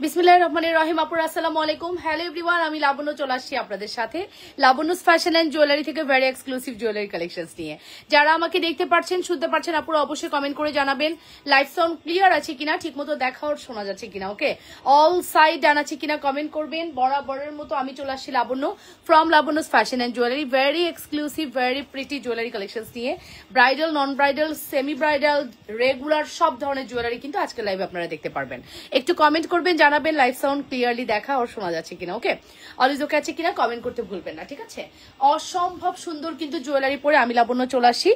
বিসমিল্লাহির রহমানির রহিম। আপুরা আসসালামু আলাইকুম। হ্যালো এভরিওয়ান, আমি লাবণ্য চলে আসছি আপনাদের সাথে লাবণ্যস ফ্যাশন এন্ড জুয়েলারি থেকে ভেরি এক্সক্লুসিভ জুয়েলারি কালেকশনস নিয়ে। যারা আমাকে দেখতে পাচ্ছেন, শুনতে পাচ্ছেন, আপুরা অবশ্যই কমেন্ট করে জানাবেন লাইভ সাউন্ড ক্লিয়ার আছে কিনা, ঠিকমতো দেখা আর শোনা যাচ্ছে কিনা। ওকে, অল সাইড ডান আছে কিনা কমেন্ট করবেন। বরাবরের মতো আমি চলে আসছি Labonno from Labonno's fashion and jewellery, very exclusive very pretty jewellery collections নিয়ে। Bridal, non bridal, semi bridal, regular সব ধরনের জুয়েলারি কিন্তু আজকে লাইভে আপনারা দেখতে পারবেন। একটু কমেন্ট করবেন, জানাবেন লাইভ সাউন্ড ক্লিয়ারলি দেখা আর শোনা যাচ্ছে কিনা। ওকে, অলওয়েজ ওকে আছে কিনা কমেন্ট করতে ভুলবেন না, ঠিক আছে। অসম্ভব সুন্দর কিন্তু জুয়েলারি পরে আমি লাবণ্য চলে আসি,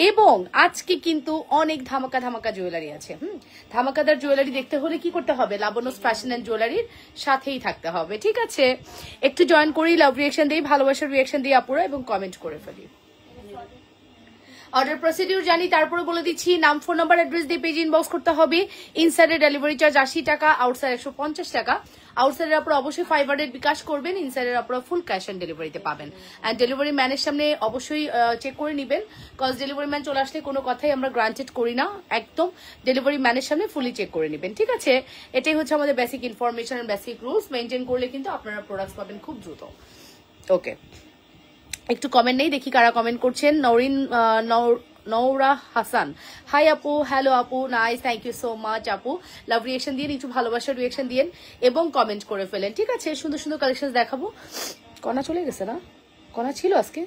এবং আজকে কিন্তু অনেক ধামাকা ধামাকা জুয়েলারি আছে। ধামাকাদার জুয়েলারি দেখতে হলে কি করতে হবে? লাবণ্যস ফ্যাশন এন্ড জুয়েলারির সাথেই থাকতে হবে, ঠিক আছে। একটু জয়েন করি, লাভ রিয়েকশন দিই, ভালোবাসার রিয়েকশন দিই আপুরা, এবং কমেন্ট করে ফেলি। অর্ডার প্রসিডিউর জানি, তারপরে বলে দিচ্ছি নাম, ফোন নাম্বার, অ্যাড্রেস দিয়ে পেজ ইনবক্স করতে হবে। ইনসাইডে ডেলিভারি চার্জ 80 টাকা, আউটসাইড 150 টাকা। আউটসাইডের আপনারা অবশ্যই 500 বিকাশ করবেন, ইনসাইডের আপনারা ফুল ক্যাশ অন ডেলিভারিতে পাবেন। অ্যান্ড ডেলিভারি ম্যানের সামনে অবশ্যই চেক করে নেবেন, কজ ডেলিভারি ম্যান চলে আসলে কোনো কথাই আমরা গ্রান্টেড করি না, একদম ডেলিভারি ম্যানের সামনে ফুলি চেক করে নেবেন, ঠিক আছে। এটাই হচ্ছে আমাদের basic information and basic rules, maintain করলে কিন্তু আপনারা প্রোডাক্টস পাবেন খুব দ্রুত। ওকে, একটু কমেন্ট নেই, দেখি কারা কমেন্ট করছেন। নৌরা হাসান, হাই আপু, হ্যালো আপু, nice, thank you so much আপু। লাভ রিয়েকশন দিয়ে, একটু ভালোবাসার রিয়েকশন দিয়ে এবং কমেন্ট করে ফেলেন, ঠিক আছে। সুন্দর সুন্দর কালেকশন দেখাবো। কণা চলে গেছে না? কণা ছিল আজকে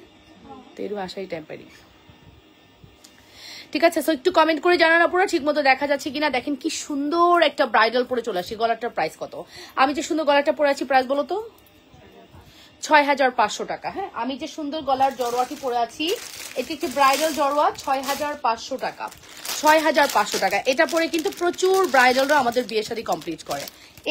তো এরকম আসাই টেম্পারি, ঠিক আছে। সো একটু কমেন্ট করে জানান আপুরা ঠিক মতো দেখা যাচ্ছে কিনা। দেখেন কি সুন্দর একটা ব্রাইডাল পরে চলে আসি। গলাটার প্রাইস কত? আমি যে সুন্দর গলাটা পরে আছি, প্রাইস বলো তো। 6500 টাকা। হ্যাঁ, আমি যে সুন্দর গলার জড়োয়াটি পরে আছি, এটি একটি ব্রাইডাল জড়োয়া, 6500 টাকা। 6500 টাকা। এটা পরে কিন্তু প্রচুর ব্রাইডালরা আমাদের বিয়ে শাদী কমপ্লিট করে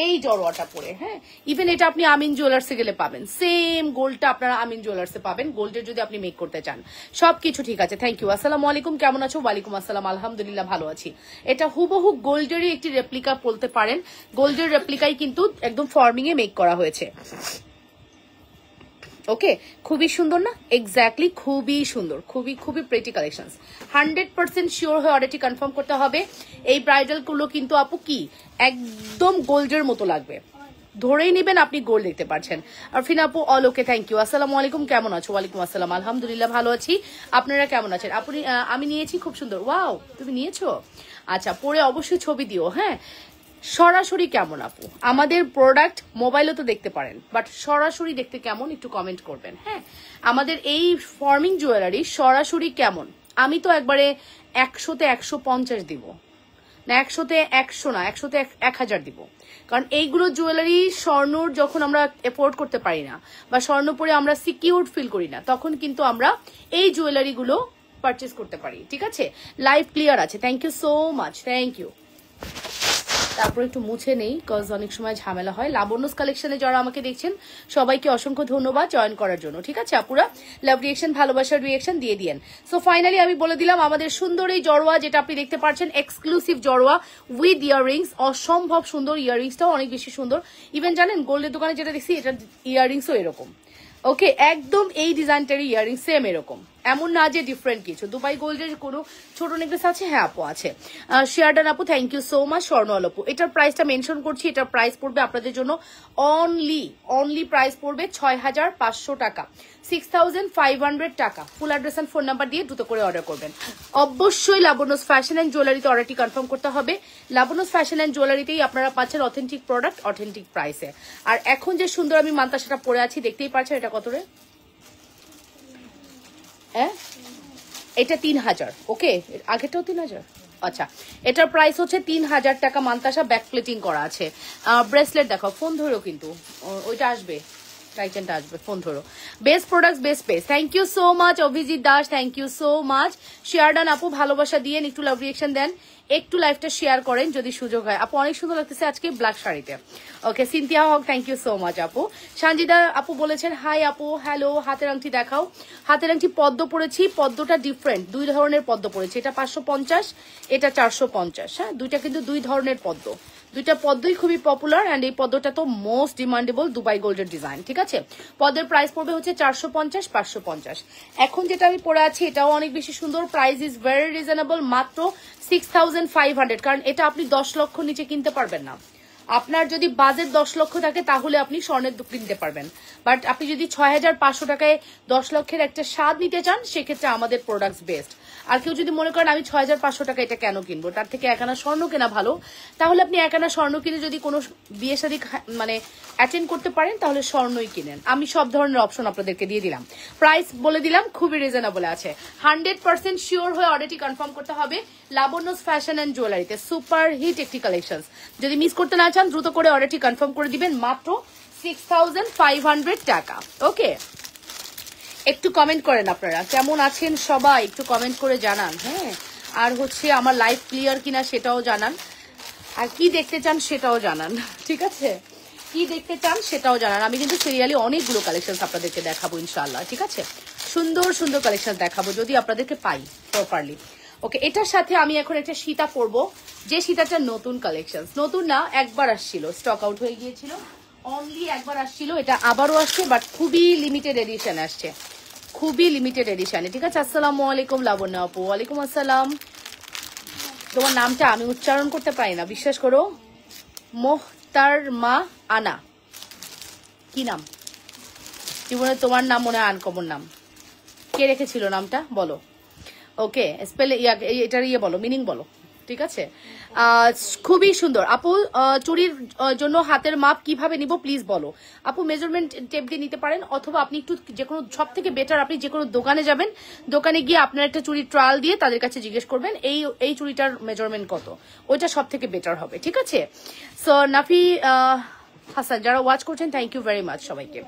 এই জড়োয়াটা পরে। হ্যাঁ, ইভেন এটা আপনি আমিন জুয়েলার্সে গেলে পাবেন, সেম গোল্ডটা আপনারা আমিন জুয়েলার্সে পাবেন, গোল্ডের যদি আপনি মেক করতে চান। সবকিছু ঠিক আছে, থ্যাংক ইউ। আসসালামু আলাইকুম, কেমন আছো? ওয়ালাইকুম আসসালাম, আলহামদুলিল্লাহ ভালো আছি। এটা হুবহু গোল্ডেরই একটি রেপ্লিকা বলতে পারেন, গোল্ডের রেপ্লিকাই কিন্তু একদম ফর্মিং এ মেক করা হয়েছে। ওকে, খুবই সুন্দর না? এক্স্যাক্টলি খুবই সুন্দর, খুবই খুবই প্রেটি কালেকশন। 100% শিওর হয়ে অর্ডারটি কনফার্ম করতে হবে। এই ব্রাইডাল গুলো কিন্তু আপু কি একদম গোল্ডের মতো লাগবে, ধরেই নেবেন আপনি গোল্ড দেখতে পাচ্ছেন। আরফিন আপু, অল ওকে, থ্যাংক ইউ। আসসালামু আলাইকুম, কেমন আছো? ওয়ালাইকুম আসসালাম, আলহামদুলিল্লাহ ভালো আছি। আপনারা কেমন আছেন? আপনি আমি নিয়েছি, খুব সুন্দর। ওয়াও, তুমি নিয়েছো? আচ্ছা, পরে অবশ্যই ছবি দিও। হ্যাঁ, সরাসরি কেমন আপু? আমাদের প্রোডাক্ট মোবাইলে তো দেখতে পারেন, বাট সরাসরি দেখতে কেমন একটু কমেন্ট করবেন। হ্যাঁ, আমাদের এই ফর্মিং জুয়েলারি সরাসরি কেমন? আমি তো একবারে 100-তে 150 দিব না, 100-তে 100 না, 100-তে 1000 দিব। কারণ এইগুলো জুয়েলারি স্বর্ণর যখন আমরা এফোর্ড করতে পারি না, বা স্বর্ণ পরে আমরা সিকিউর ফিল করি না, তখন কিন্তু আমরা এই জুয়েলারি গুলো পারচেস করতে পারি, ঠিক আছে। লাইভ ক্লিয়ার আছে, thank you so much, thank you. তারপর একটু মুছে নেই, কজ অনেক সময় ঝামেলা হয়। লাবণ্যস কালেকশনে যারা আমাকে দেখছেন সবাইকে অসংখ্য ধন্যবাদ জয়েন করার জন্য, ঠিক আছে আপুরা। লাভ রিয়েকশন, ভালোবাসার রিয়েকশন দিয়ে দিয়েন। সো ফাইনালি আমি বলে দিলাম আমাদের সুন্দর এই জড়োয়া, যেটা আপনি দেখতে পাচ্ছেন এক্সক্লুসিভ জড়োয়া উইথ ইয়াররিংস, অসম্ভব সুন্দর। ইয়াররিংসটাও অনেক বেশি সুন্দর। ইভেন জানেন গোল্ডের দোকানে যেটা দেখছি, এটা ইয়াররিংসও এরকম। ওকে, একদম এই ডিজাইনটার ইয়াররিং সেম এরকম, এমন না যে ডিফারেন্ট কিছু। দুবাই গোল্ডের কোনো ছোট নেকলেস আছে? হ্যাঁ আপু আছে। শেয়ারডান আপু, থ্যাংক ইউ সো মাচ। স্বর্ণাল আপু, এটার প্রাইসটা মেনশন করছি, এটার প্রাইস পড়বে আপনাদের জন্য অনলি প্রাইস পড়বে 6500 টাকা, 6500 টাকা। Full address and phone number দিয়ে দ্রুত করে অর্ডার করবেন। অবশ্যই লাবণ্যস ফ্যাশন এন্ড জুয়েলারিতে অর্ডারটি কনফার্ম করতে হবে। লাবণ্যস ফ্যাশন এন্ড জুয়েলারিতেই আপনারা পাচ্ছেন অথেন্টিক প্রোডাক্ট অথেন্টিক প্রাইসে। আর এখন যে সুন্দর আমি মান্তাসাটা পরে আছি, দেখতেই পাচ্ছেন এটা কত রে? হ্যাঁ, এটা 3000। ওকে, আগেটাও 3000। আচ্ছা, এটার প্রাইস হচ্ছে 3000 টাকা। মান্তাসা ব্যাক প্লেটিং করা আছে। ব্রেসলেট দেখো, ফোন ধরো কিন্তু ওইটা আসবে, টাইটেনটা আসবে, ফোন ধরো। Best product, best pace. Thank you so much Abhijit Das, thank you so much. Share done আপু, ভালোবাসা দিয়ে একটু লাভ রিয়েকশন দেন, একটু লাইভটা শেয়ার করেন যদি সুযোগ হয়। আপু অনেক সুন্দর লাগতেছে আজকে ব্ল্যাক শাড়িতে। Okay, Sinthia Haque, thank you so much আপু। সঞ্জিদা আপু বলেছেন হাই আপু, হ্যালো। হাতের আংটি দেখাও। হাতের আংটি পদ্ম পরেছি, পদ্মটা ডিফারেন্ট, দুই ধরনের পদ্ম পরেছি। এটা 550, এটা 450। হ্যাঁ, দুইটা কিন্তু দুই ধরনের পদ্ম, দুইটা পদ্মই খুবই পপুলার। অ্যান্ড এই পদ্মটা তো মোস্ট ডিমান্ডেবল দুবাই গোল্ডের ডিজাইন, ঠিক আছে। পদ্মের প্রাইস পড়বে হচ্ছে 450, 550। এখন যেটা আমি পরে আছি এটাও অনেক বেশি সুন্দর, প্রাইস ইজ ভেরি রিজনেবল, মাত্র 6500। কারণ এটা আপনি 10 লক্ষ নিচে কিনতে পারবেন না। আপনার যদি বাজেট 10 লক্ষ থাকে তাহলে আপনি স্বর্ণের দুল কিনতে পারবেন, বাট আপনি যদি 6500 টাকায় 10 লক্ষের একটা স্বাদ নিতে চান সেক্ষেত্রে আমাদের প্রোডাক্টস বেস্ট। আর কেউ যদি মনে করেন আমি 6500 টাকা এটা কেন কিনবো, তার থেকে 1 আনা স্বর্ণ কেনা ভালো, তাহলে আপনি 1 আনা স্বর্ণ কিনে যদি কোনো বিয়ে শাদী মানে অ্যাটেন্ড করতে পারেন তাহলে স্বর্ণই কিনেন। আমি সব ধরনের অপশন আপনাদেরকে দিয়ে দিলাম, প্রাইস বলে দিলাম, খুবই রিজনেবল আছে। 100% শিওর হয়ে অর্ডারটি কনফার্ম করতে হবে লাবণ্যস ফ্যাশন অ্যান্ড জুয়েলারিতে। সুপার হিট একটি কালেকশন, যদি মিস করতে না চান দ্রুত করে অর্ডারটি কনফার্ম করে দিবেন, মাত্র 6500 টাকা। ওকে, একটু কমেন্ট করেন আপনারা কেমন আছেন সবাই, একটু কমেন্ট করে জানান। হ্যাঁ, আর হচ্ছে আমার লাইভ ক্লিয়ার কিনা সেটাও জানান, আর কি দেখতে চান সেটাও জানান। ঠিক আছে, কি দেখতে চান সেটাও জানান। আমি কিন্তু সিরিয়ালি অনেকগুলো কালেকশন আপনাদেরকে দেখাবো ইনশাআল্লাহ। ঠিক আছে, সুন্দর সুন্দর কালেকশন দেখাবো যদি আপনাদেরকে পাই প্রপারলি। ওকে, এটার সাথে আমি এখন একটা সীতা পরবো, যে সীতাটা নতুন কালেকশন, নতুন না, একবার আসছিল, স্টক আউট হয়ে গিয়েছিল, অনলি একবার আসছিল, এটা আবারও আসছে, বাট খুবই লিমিটেড এডিশন আসছে, খুবই লিমিটেড এডিশনে। ঠিক আছে, আসসালামু আলাইকুম লাবণ্য আপু। ওয়ালাইকুম আসসালাম। তোমার নামটা আমি উচ্চারণ করতে পারি না, বিশ্বাস করো। মোহতারমা আনা, কি নাম? জীবনে তোমার নাম মনে হয় আনকমন নাম, কে রেখেছিল নামটা বলো? ওকে, স্পেল এটার বলো, মিনিং বলো। ঠিক আছে, খুবই সুন্দর আপু। চুরির জন্য হাতের মাপ কিভাবে নিব প্লিজ বলো আপু। মেজারমেন্ট টেপ দিয়ে নিতে পারেন, অথবা আপনি একটু যে কোনো, সব থেকে বেটার আপনি যে কোনো দোকানে যাবেন, দোকানে গিয়ে আপনার একটা চুরির ট্রায়াল দিয়ে তাদের কাছে জিজ্ঞেস করবেন এই চুরিটার মেজারমেন্ট কত, ওইটা সব থেকে বেটার হবে। ঠিক আছে, সো নাফি হাসান, যারা ওয়াচ করছেন থ্যাংক ইউ ভেরি মাচ সবাইকে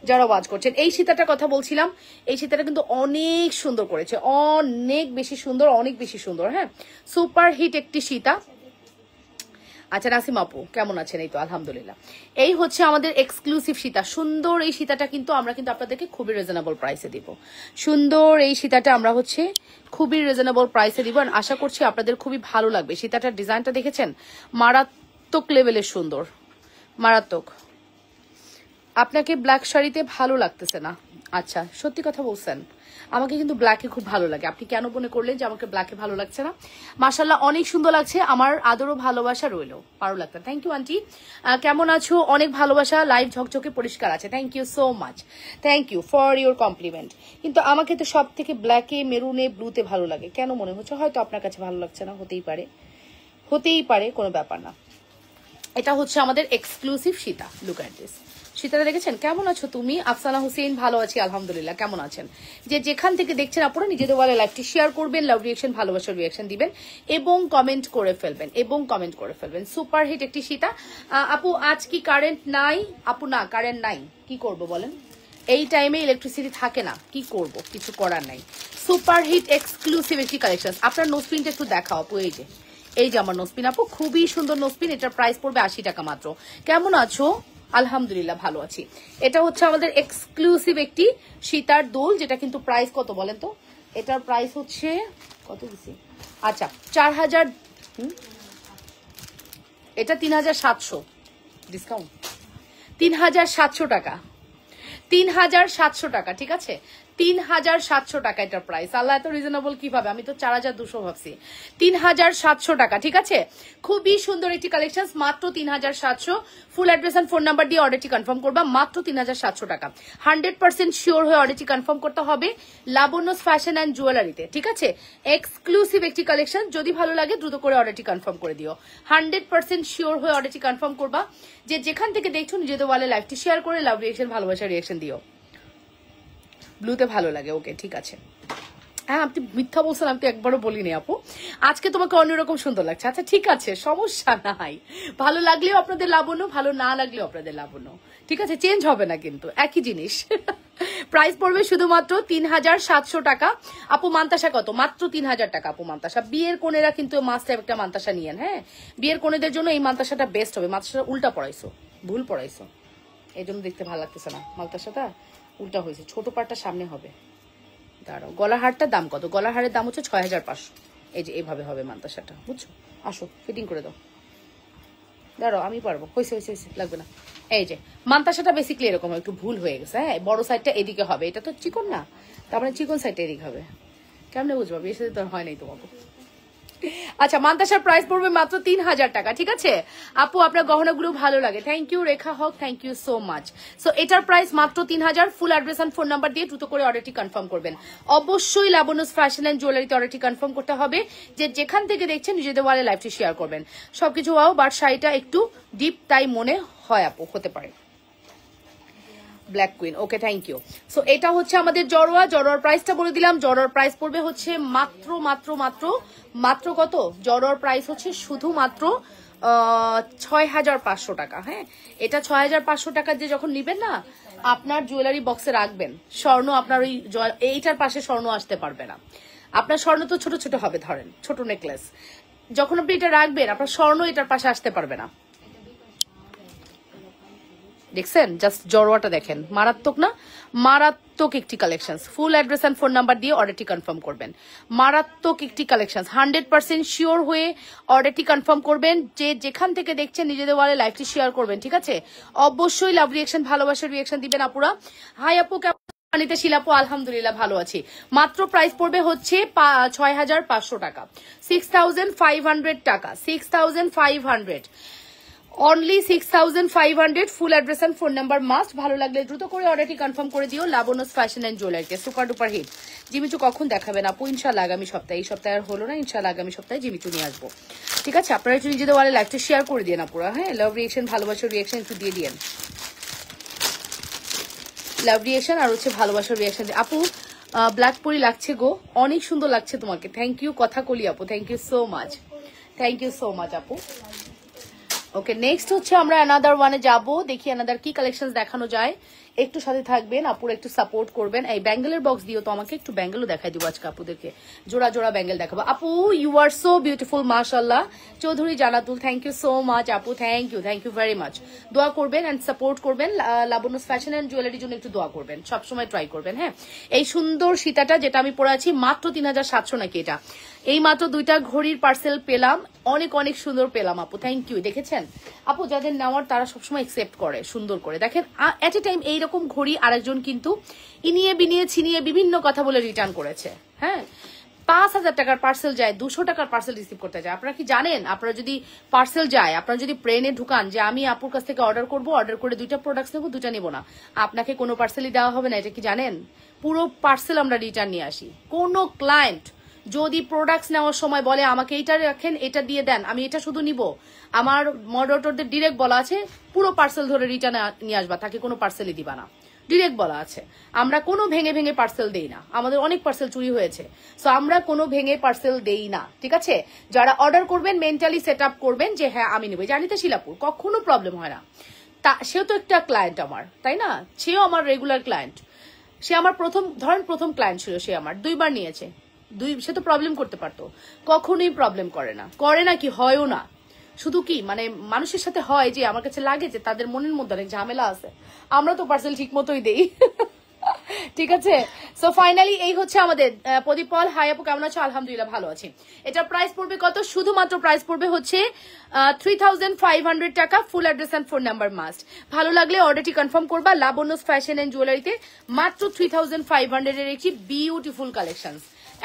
যারা ওয়াচ করছেন। এই সীতাটার কথা বলছিলাম, এই সীতাটা কিন্তু অনেক সুন্দর করেছে, অনেক বেশি সুন্দর, অনেক বেশি সুন্দর। হ্যাঁ, সুপার হিট একটি সীতা। আচ্ছা নাসিম আপু কেমন আছেন? এই তো আলহামদুলিল্লাহ। এই হচ্ছে আমাদের এক্সক্লুসিভ সীতা, সুন্দর এই সীতাটা কিন্তু আমরা কিন্তু আপনাদেরকে খুবই রিজনেবল প্রাইসে দিব। সুন্দর এই সীতাটা আমরা হচ্ছে খুবই রিজনেবল প্রাইসে দিব, আর আশা করছি আপনাদের খুবই ভালো লাগবে। সীতাটার ডিজাইনটা দেখেছেন, মারাত্মক লেভেলের সুন্দর, মারাত্মক। আপনাকে ব্ল্যাক শাড়িতে ভালো লাগতেছে না? আচ্ছা, সত্যি কথা বলছেন, আমাকে কিন্তু ব্ল্যাকে খুব ভালো লাগে। আপনি কেন মনে করলেন যে আমাকে ব্ল্যাকে ভালো লাগছে না? মাশাল্লাহ অনেক সুন্দর লাগছে, আমার আদরও ভালোবাসা রইলো, ভালো লাগতো। থ্যাংক ইউ আন্টি, কেমন আছো? অনেক ভালোবাসা, লাইভ ঝকঝকে পরিষ্কার আছে, thank you so much, thank you for your compliment. কিন্তু আমাকে তো সব থেকে ব্ল্যাকে, মেরুনে, ব্লুতে ভালো লাগে, কেন মনে হচ্ছে? হয়তো আপনার কাছে ভালো লাগছে না, হতেই পারে, হতেই পারে, কোনো ব্যাপার না। এটা হচ্ছে আমাদের exclusive Sita, look at this. Sitara দেখেছেন? কেমন আছো তুমি? আফসানা হুসেন, ভালো আছি আলহামদুলিল্লাহ, কেমন আছেন? যে যেখান থেকে দেখছেন আপনারা নিজেদের ওয়ালে লাইভটি শেয়ার করবেন, লাভ রিয়াকশন, ভালোবাসার রিয়াকশন দিবেন এবং কমেন্ট করে ফেলবেন, এবং কমেন্ট করে ফেলবেন। সুপার হিট একটি সীতা। আপু আজ কি কারেন্ট নাই? আপু না, কারেন্ট নাই, কি করব বলেন? এই টাইমে ইলেকট্রিসিটি থাকে না, কি করব, কিছু করার নাই। সুপার হিট এক্সক্লুসিভ একটি কালেকশন। আপনার নোসপিনটা একটু দেখাও আপু, এই যে আমার নোসপিন আপু, খুবই সুন্দর নোসপিন, এটার প্রাইস পড়বে 80 টাকা মাত্র। কেমন আছো? আলহামদুলিল্লাহ ভালো আছি। এটা হচ্ছে আমাদের এক্সক্লুসিভ একটি সীতার দুল, যেটা কিন্তু প্রাইস কত বলেন তো? এটার প্রাইস হচ্ছে কত দিছি? আচ্ছা 4000, এটা 3700 ডিসকাউন্ট, 3700 টাকা, 3700 টাকা। ঠিক আছে, 3700 টাকা এটার প্রাইস। আল্লাহ এত রিজনেবল কিভাবে? আমি তো 4200 ভাবছি। 3700 টাকা। ঠিক আছে, খুবই সুন্দর একটি কালেকশন, মাত্র 3700। Full address and phone number দিয়ে অর্ডারটি কনফার্ম করবা, মাত্র 3700 টাকা। 100% শিওর হয়ে অর্ডারটি কনফার্ম করতে হবে লাবণ্যস ফ্যাশন অ্যান্ড জুয়েলারিতে। ঠিক আছে, এক্সক্লুসিভ একটি কালেকশন, যদি ভালো লাগে দ্রুত করে অর্ডারটি কনফার্ম করে দিও। 100% শিওর হয়ে অর্ডারটি কনফার্ম করবা, যে যেখান থেকে দেখছো নিজেদের ওয়ালে লাইভটি শেয়ার করে লাভ রিয়াকশন, ভালোবাসার রিয়াকশন দিও। ব্লুতে ভালো লাগে, ওকে ঠিক আছে। হ্যাঁ, আপনি মিথ্যা বলছেন, আমি তো একবারও বলিনি আপু। আজকে তোমাকে অন্যরকম সুন্দর লাগছে। আচ্ছা ঠিক আছে, সমস্যা নাই, ভালো লাগলেও আপনাদের লাবণ্য, ভালো না লাগলেও আপনাদের লাবণ্য। ঠিক আছে, চেঞ্জ হবে না কিন্তু, একই জিনিস। প্রাইস পড়বে শুধুমাত্র 3700 টাকা। আপু মান্তাসা কত? মাত্র 3000 টাকা আপু মান্তাসা। বিয়ের কোনেরা কিন্তু মাস্ট একটা মান্তাসা নিয়েন। হ্যাঁ, বিয়ের কোনেদের জন্য এই মান্তাসাটা বেস্ট হবে। মান্তাসাটা উল্টা পড়াইছো, ভুল পড়াইছো, এই জন্য দেখতে ভালো লাগতেছে না। মান্তাসাটা উল্টা হয়েছে, ছোট পাটটা সামনে হবে। দাঁড়াও, গলার হারটার দাম কত? গলার হারের দাম হচ্ছে 6500। এই যে এইভাবে হবে মান্তাসাটা, বুঝছো? আসো ফিটিং করে দাও। দাঁড়াও, আমি পারবো, হয়েছে হয়েছে হয়েছে, লাগবে না। এই যে মান্তাসাটা বেসিক্যালি এরকম একটু ভুল হয়ে গেছে। হ্যাঁ, বড় সাইডটা এদিকে হবে, এটা তো চিকন না, তার মানে চিকন সাইডটা এদিকে হবে। কেমনে বুঝবো? বিয়ের সাথে তো হয় নাই তোমাকে, আচ্ছা, মান্তাসার প্রাইস পড়বে মাত্র 3000 টাকা। ঠিক আছে আপু, আপনার গহনাগুলো ভালো লাগে, thank you Rekha Haque, thank you so much. So এটার প্রাইস মাত্র 3000। Full address and phone number দিয়ে দ্রুত করে অর্ডারটি কনফার্ম করবেন। অবশ্যই লাবণ্যস ফ্যাশন এন্ড জুয়েলারিতে অর্ডারটি কনফার্ম করতে হবে। যে যেখান থেকে দেখছেন নিজেদের ওয়ালে লাইভটি শেয়ার করবেন। সবকিছু ওয়াও, বাট শাড়িটা একটু ডিপ তাই মনে হয় আপু, হতে পারে। Black queen, okay thank you. So এটা হচ্ছে আমাদের জড়োয়ার প্রাইসটা বলে দিলাম। জড়োয়ার প্রাইস পড়বে হচ্ছে মাত্র মাত্র মাত্র মাত্র কত? জড়োয়ার প্রাইস হচ্ছে শুধুমাত্র 6500 টাকা। হ্যাঁ, এটা 6500 টাকা দিয়ে যখন নিবেন না, আপনার জুয়েলারি বক্সে রাখবেন, স্বর্ণ আপনার ওই এইটার পাশে স্বর্ণ আসতে পারবে না। আপনার স্বর্ণ তো ছোট ছোট হবে, ধরেন ছোট নেকলেস, যখন আপনি এটা রাখবেন আপনার স্বর্ণ এটার পাশে আসতে পারবে না। দেখছেন, জাস্ট জড়োয়াটা দেখেন, মারাত্মক না? মারাত্মক একটি collection. Full address and phone number দিয়ে অর্ডারটি কনফার্ম করবেন। মারাত্মক একটি কালেকশন, 100% শিওর হয়ে অর্ডারটি কনফার্ম করবেন। যে যেখান থেকে দেখছেন নিজেদের ওয়ালে লাইভটি শেয়ার করবেন। ঠিক আছে, অবশ্যই লাভ রিয়েকশন, ভালোবাসার রিয়েকশন দিবেন আপুরা। হাই আপু, কেমন শিলাপু? আলহামদুলিল্লাহ ভালো আছি। মাত্র প্রাইস পড়বে হচ্ছে 6500 টাকা, 6500 টাকা, 6500, only 6500। Full address and phone number must. ভালো লাগলে দ্রুত করে অর্ডারটি কনফার্ম করে দিও লাবণ্যস ফ্যাশন এন্ড জুয়েলারিতে। Super duper hit. জিমিচু কখন দেখাবেন আপু? ইনশাল্লাহ আগামী সপ্তাহে। এই সপ্তাহে আর হলো না, ইনশাল্লাহ আগামী সপ্তাহে জিমিচু নিয়ে আসবো। ঠিক আছে, আপনারা একটু নিজেদের ওয়ালে লাইভটা শেয়ার করে দিয়ে না পুরো। হ্যাঁ, লাভ রিয়েকশন, ভালোবাসার রিয়েকশন একটু দিয়ে দিয়েন। লাভ রিয়েকশন আর হচ্ছে ভালোবাসার রিয়েকশন। আপু ব্ল্যাক পরি লাগছে গো, অনেক সুন্দর লাগছে তোমাকে, থ্যাংক ইউ। কথা কলি আপু, thank you so much, thank you so much আপু। ওকে, নেক্সট হচ্ছে আমরা অ্যানাদার ওয়ানে যাব। দেখি অ্যানাদার কি কালেকশন দেখানো যায়। একটু সাথে থাকবেন আপুরা, একটু সাপোর্ট করবেন। এই ব্যাঙ্গেলের বক্স দিও তো আমাকে, একটু ব্যাঙ্গেলও দেখাই দিব আজকে আপুদেরকে, জোড়া জোড়া ব্যাঙ্গেল দেখাবো। আপু ইউ আর সো বিউটিফুল, মাশাআল্লাহ। Chowdhury Jannatul, thank you so much আপু, থ্যাংক ইউ ভেরি মাচ। দোয়া করবেন এন্ড সাপোর্ট করবেন। লাবণ্যস ফ্যাশন এন্ড জুয়েলারির জন্য একটু দোয়া করবেন, সবসময় ট্রাই করবেন। হ্যাঁ, এই সুন্দর সীতাটা যেটা আমি পরে আছি মাত্র 3700 নাকি এটা? এই মাত্র 2টা ঘড়ির পার্সেল পেলাম, অনেক অনেক সুন্দর পেলাম আপু, থ্যাংক ইউ। দেখেছেন আপু, যাদের নেওয়ার তারা সবসময় একসেপ্ট করে সুন্দর করে। দেখেন এট এ টাইম এইরকম ঘড়ি আরেকজন কিন্তু ইনিয়ে বিনিয়ে ছিনিয়ে বিভিন্ন কথা বলে রিটার্ন করেছে। হ্যাঁ, 5000 টাকার পার্সেল যায়, 200 টাকার পার্সেল রিসিভ করতে যায়। আপনারা কি জানেন, আপনারা যদি পার্সেল যায়, আপনারা যদি ব্রেনে ঢুকান যে আমি আপুর কাছ থেকে অর্ডার করবো, অর্ডার করে 2টা প্রোডাক্টস নেবো, 2টা নেবো না, আপনাকে কোনো পার্সেলই দেওয়া হবে না। এটা কি জানেন? পুরো পার্সেল আমরা রিটার্ন নিয়ে আসি। কোনো ক্লায়েন্ট যদি প্রোডাক্টস নেওয়ার সময় বলে আমাকে এইটা রাখেন, এটা দিয়ে দেন, আমি এটা শুধু নিব, আমার মডারেটরদের ডিরেক্ট বলা আছে পুরো পার্সেল ধরে রিটার্ন নিয়ে আসবা, তাকে কোনো পার্সেলই দিবা না, ডিরেক্ট বলা আছে। আমরা কোনো ভেঙে ভেঙে পার্সেল দেই না, আমাদের অনেক পার্সেল চুরি হয়েছে, সো আমরা কোনো ভেঙে পার্সেল দেই না। ঠিক আছে, যারা অর্ডার করবেন মেন্টালি সেট আপ করবেন যে হ্যাঁ আমি নেবো। জানি তো শিলাপুর কখনো প্রবলেম হয় না, তা সেও তো একটা ক্লায়েন্ট আমার, তাই না? সেও আমার রেগুলার ক্লায়েন্ট, সে আমার প্রথম ক্লায়েন্ট ছিল, সে আমার 2বার নিয়েছে, সে তো প্রবলেম করতে পারতো, কখনোই প্রবলেম করে না কি হয়ও না। শুধু কি মানে মানুষের সাথে হয় যে আমার কাছে লাগে যে তাদের মনের মধ্যে অনেক ঝামেলা আছে, আমরা তো পার্সেল ঠিক মতোই দেই। ঠিক আছে, সো ফাইনালি এই হচ্ছে আমাদের প্রদীপ পল। হাই আপু, কেমন আছো? আলহামদুলিল্লাহ ভালো আছি। এটার প্রাইস পড়বে কত? শুধুমাত্র প্রাইস পড়বে হচ্ছে 3500 টাকা। Full address and phone number must. ভালো লাগলে অর্ডারটি কনফার্ম করবা লাবণ্যস ফ্যাশন এন্ড জুয়েলারিতে। মাত্র 3500 এর একটি বিউটিফুল কালেকশন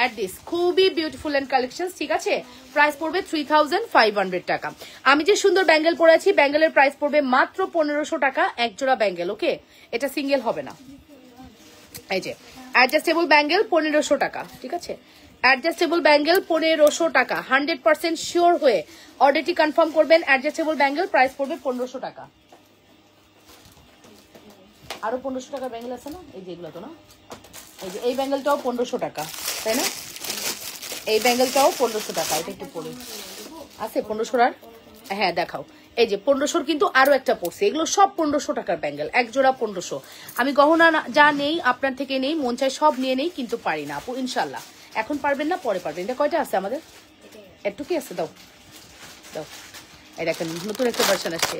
at this, খুবই বিউটিফুল এন্ড কালেকশন। ঠিক আছে, প্রাইস পড়বে 3500 টাকা। আমি যে সুন্দর ব্যাঙ্গেল পরে আছি, ব্যাঙ্গেলের প্রাইস পড়বে মাত্র 1500 টাকা এক জোড়া ব্যাঙ্গেল। ওকে, এটা সিঙ্গেল হবে না। এই যে অ্যাডজাস্টেবল ব্যাঙ্গেল 1500 টাকা। ঠিক আছে, অ্যাডজাস্টেবল ব্যাঙ্গেল 1500 টাকা। 100% শিওর হয়ে অর্ডারটি কনফার্ম করবেন। অ্যাডজাস্টেবল ব্যাঙ্গেল প্রাইস পড়বে 1500 টাকা। আরো 1500 টাকা ব্যাঙ্গেল আছে না? এই যে এগুলো তো না, এই যে এই ব্যাঙ্গেলটাও 1500 টাকা, তাই না? এই ব্যাঙ্গেলটাও 1500 টাকা। এটা একটু পরে আছে 1500 আর হ্যাঁ দেখাও। এই যে 1500 কিন্তু আরো একটা পড়ছে, এগুলো সব 1500 টাকার ব্যাঙ্গেল, এক জোড়া 1500। আমি গহনা যা নেই আপনার থেকে নেই, মন চাই সব নিয়ে নেই, কিন্তু পারি না আপু, ইনশাল্লাহ। এখন পারবেন না, পরে পারবেন। এটা কয়টা আছে আমাদের? একটু কি আছে? দাও দাও। এই দেখেন নতুন একটা ভার্সন আসছে।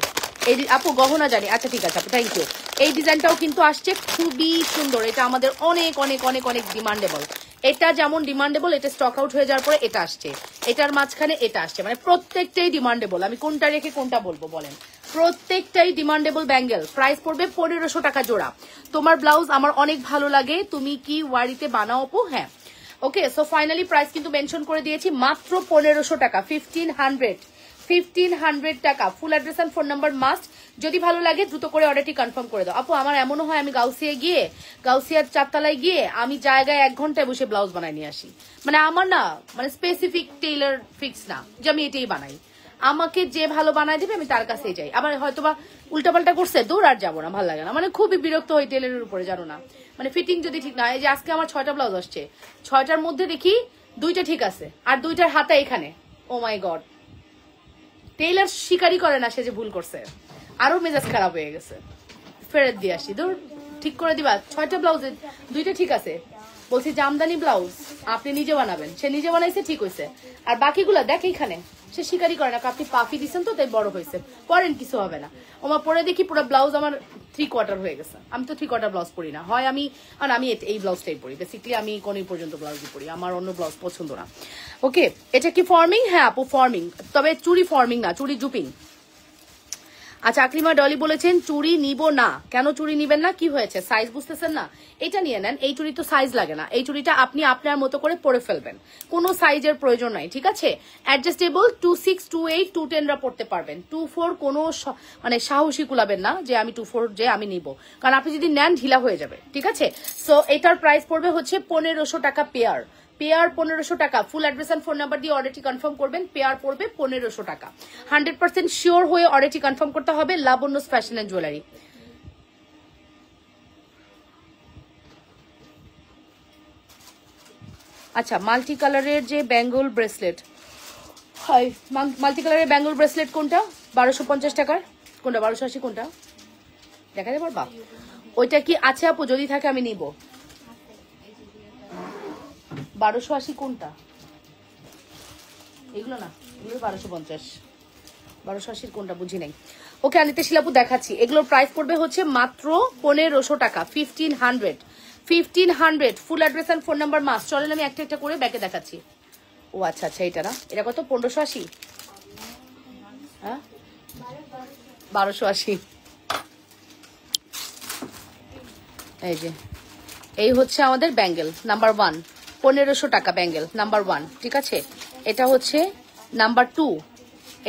এই আপু গহনা জানি, আচ্ছা ঠিক আছে আপু, থ্যাংক ইউ। এই ডিজাইনটাও কিন্তু আসছে, খুবই সুন্দর। এটা আমাদের অনেক অনেক অনেক অনেক ডিমান্ডেবল। এটা যেমন ডিমান্ডেবল, এটা স্টক আউট হয়ে যাওয়ার পরে এটা আসছে, এটার মাঝখানে এটা আসছে, মানে প্রত্যেকটাই ডিমান্ডেবল। আমি কোনটা রেখে কোনটা বলবো বলেন? প্রত্যেকটাই ডিমান্ডেবল ব্যাঙ্গেল। প্রাইস পড়বে 1500 টাকা জোড়া। তোমার ব্লাউজ আমার অনেক ভালো লাগে, তুমি কি ওয়ারিতে বানাও আপু? হ্যাঁ, ওকে, সো ফাইনালি প্রাইস কিন্তু মেনশন করে দিয়েছি, মাত্র 1500 টাকা, 1500 টাকা। Full address and phone number must. যদি ভালো লাগে দ্রুত করে অর্ডারটি কনফার্ম করে দাও। আপু আমার এমনও হয় আমি গাউসিয়ার 4 তলায় গিয়ে আমি জায়গায় 1 ঘন্টায় বসে ব্লাউজ বানাই নিয়ে আসি। মানে আমার না মানে স্পেসিফিক টেইলার ফিক্স না যে আমি এটাই বানাই, আমাকে যে ভালো বানায় দেবে আমি তার কাছেই যাই। আবার হয়তোবা উল্টাপাল্টা করছে দৌড় আর যাবো না, ভালো লাগে না, মানে খুবই বিরক্ত হই টেলারের উপরে, জানো না, মানে ফিটিং যদি ঠিক না। এই যে আজকে আমার 6টা ব্লাউজ আসছে, 6টার মধ্যে দেখি 2টা ঠিক আছে আর 2টার হাতা এখানে। ও মাই গড, টেইলার স্বীকারই করে না সে যে ভুল করছে, আরো মেজাজ খারাপ হয়ে গেছে। ফেরত দিয়ে আসি, দূর ঠিক করে দিবা। 6টা ব্লাউজে 2টা ঠিক আছে, বলছি জামদানি ব্লাউজ আপনি নিজে বানাবেন, সে নিজে বানাইছে ঠিক হয়েছে, আর বাকিগুলা দেখ এইখানে সে স্বীকারই করে না, আপনি পাফি দিচ্ছেন তো তাই বড় হয়েছে, পরেন কিছু হবে না। ওমা পরে দেখি পুরো ব্লাউজ আমার 3/4 হয়ে গেছে। আমি তো 3/4 ব্লাউজ পরি না, হয় আমি এই ব্লাউজটাই পরি, বেসিক্যালি আমি কোনই পর্যন্ত ব্লাউজই পরি, আমার অন্য ব্লাউজ পছন্দ না। ওকে, এটা কি ফর্মিং? হ্যাঁ আপু ফর্মিং, তবে চুরি ফর্মিং না, চুরি জুপিং। আচ্ছা আকলিমা ডলি বলেছেন চুড়ি নিব না, কেন চুড়ি নিবেন না, কি হয়েছে, সাইজ বুঝতেছেন না? এটা নিয়ে নেন, এই চুড়ি তো সাইজ লাগে না, এই চুড়িটা আপনি আপনার মতো করে পরে ফেলবেন, কোনো সাইজের প্রয়োজন নাই, ঠিক আছে? অ্যাডজাস্টেবল 26, 28, 210 রা পড়তে পারবেন, 24 কোনো মানে সাহসী কুলাবেন না যে আমি 24 যে আমি নিব, কারণ আপনি যদি নেন ঢিলা হয়ে যাবে, ঠিক আছে? সো এটার প্রাইস পড়বে হচ্ছে 1500 টাকা পেয়ার, 1500 টাকা। Full address and phone number দিয়ে অর্ডারটি কনফার্ম করবেন, পেয়ার পড়বে 1500 টাকা। 100% শিওর হয়ে অর্ডারটি কনফার্ম করতে হবে লাবণ্যস ফ্যাশন এন্ড জুয়েলারি। আচ্ছা মাল্টি কালারের যে ব্যাঙ্গল ব্রেসলেট, মাল্টি কালারের ব্যাঙ্গল ব্রেসলেট কোনটা 1250 টাকার, কোনটা 1280, কোনটা দেখা যাবে পারবা? ওইটা কি আছে আপু? যদি থাকে আমি নিব। 1280 কোনটা? এগুলো না, এগুলো 1250, 1280 কোনটা বুঝি নাই। ওকে আনিতে শিলাপু দেখাচ্ছি, এগুলোর প্রাইস পড়বে হচ্ছে মাত্র 1500 টাকা, 1500। Full address and phone number must. চলেন আমি একটা একটা করে ব্যাকে দেখাচ্ছি। ও আচ্ছা আচ্ছা, এটা না, এটা কত? 1580, হ্যাঁ 1280। এই যে এই হচ্ছে আমাদের ব্যাঙ্গেল নাম্বার 1, 1500 টাকা ব্যাঙ্গেল নাম্বার 1, ঠিক আছে? এটা হচ্ছে নাম্বার 2,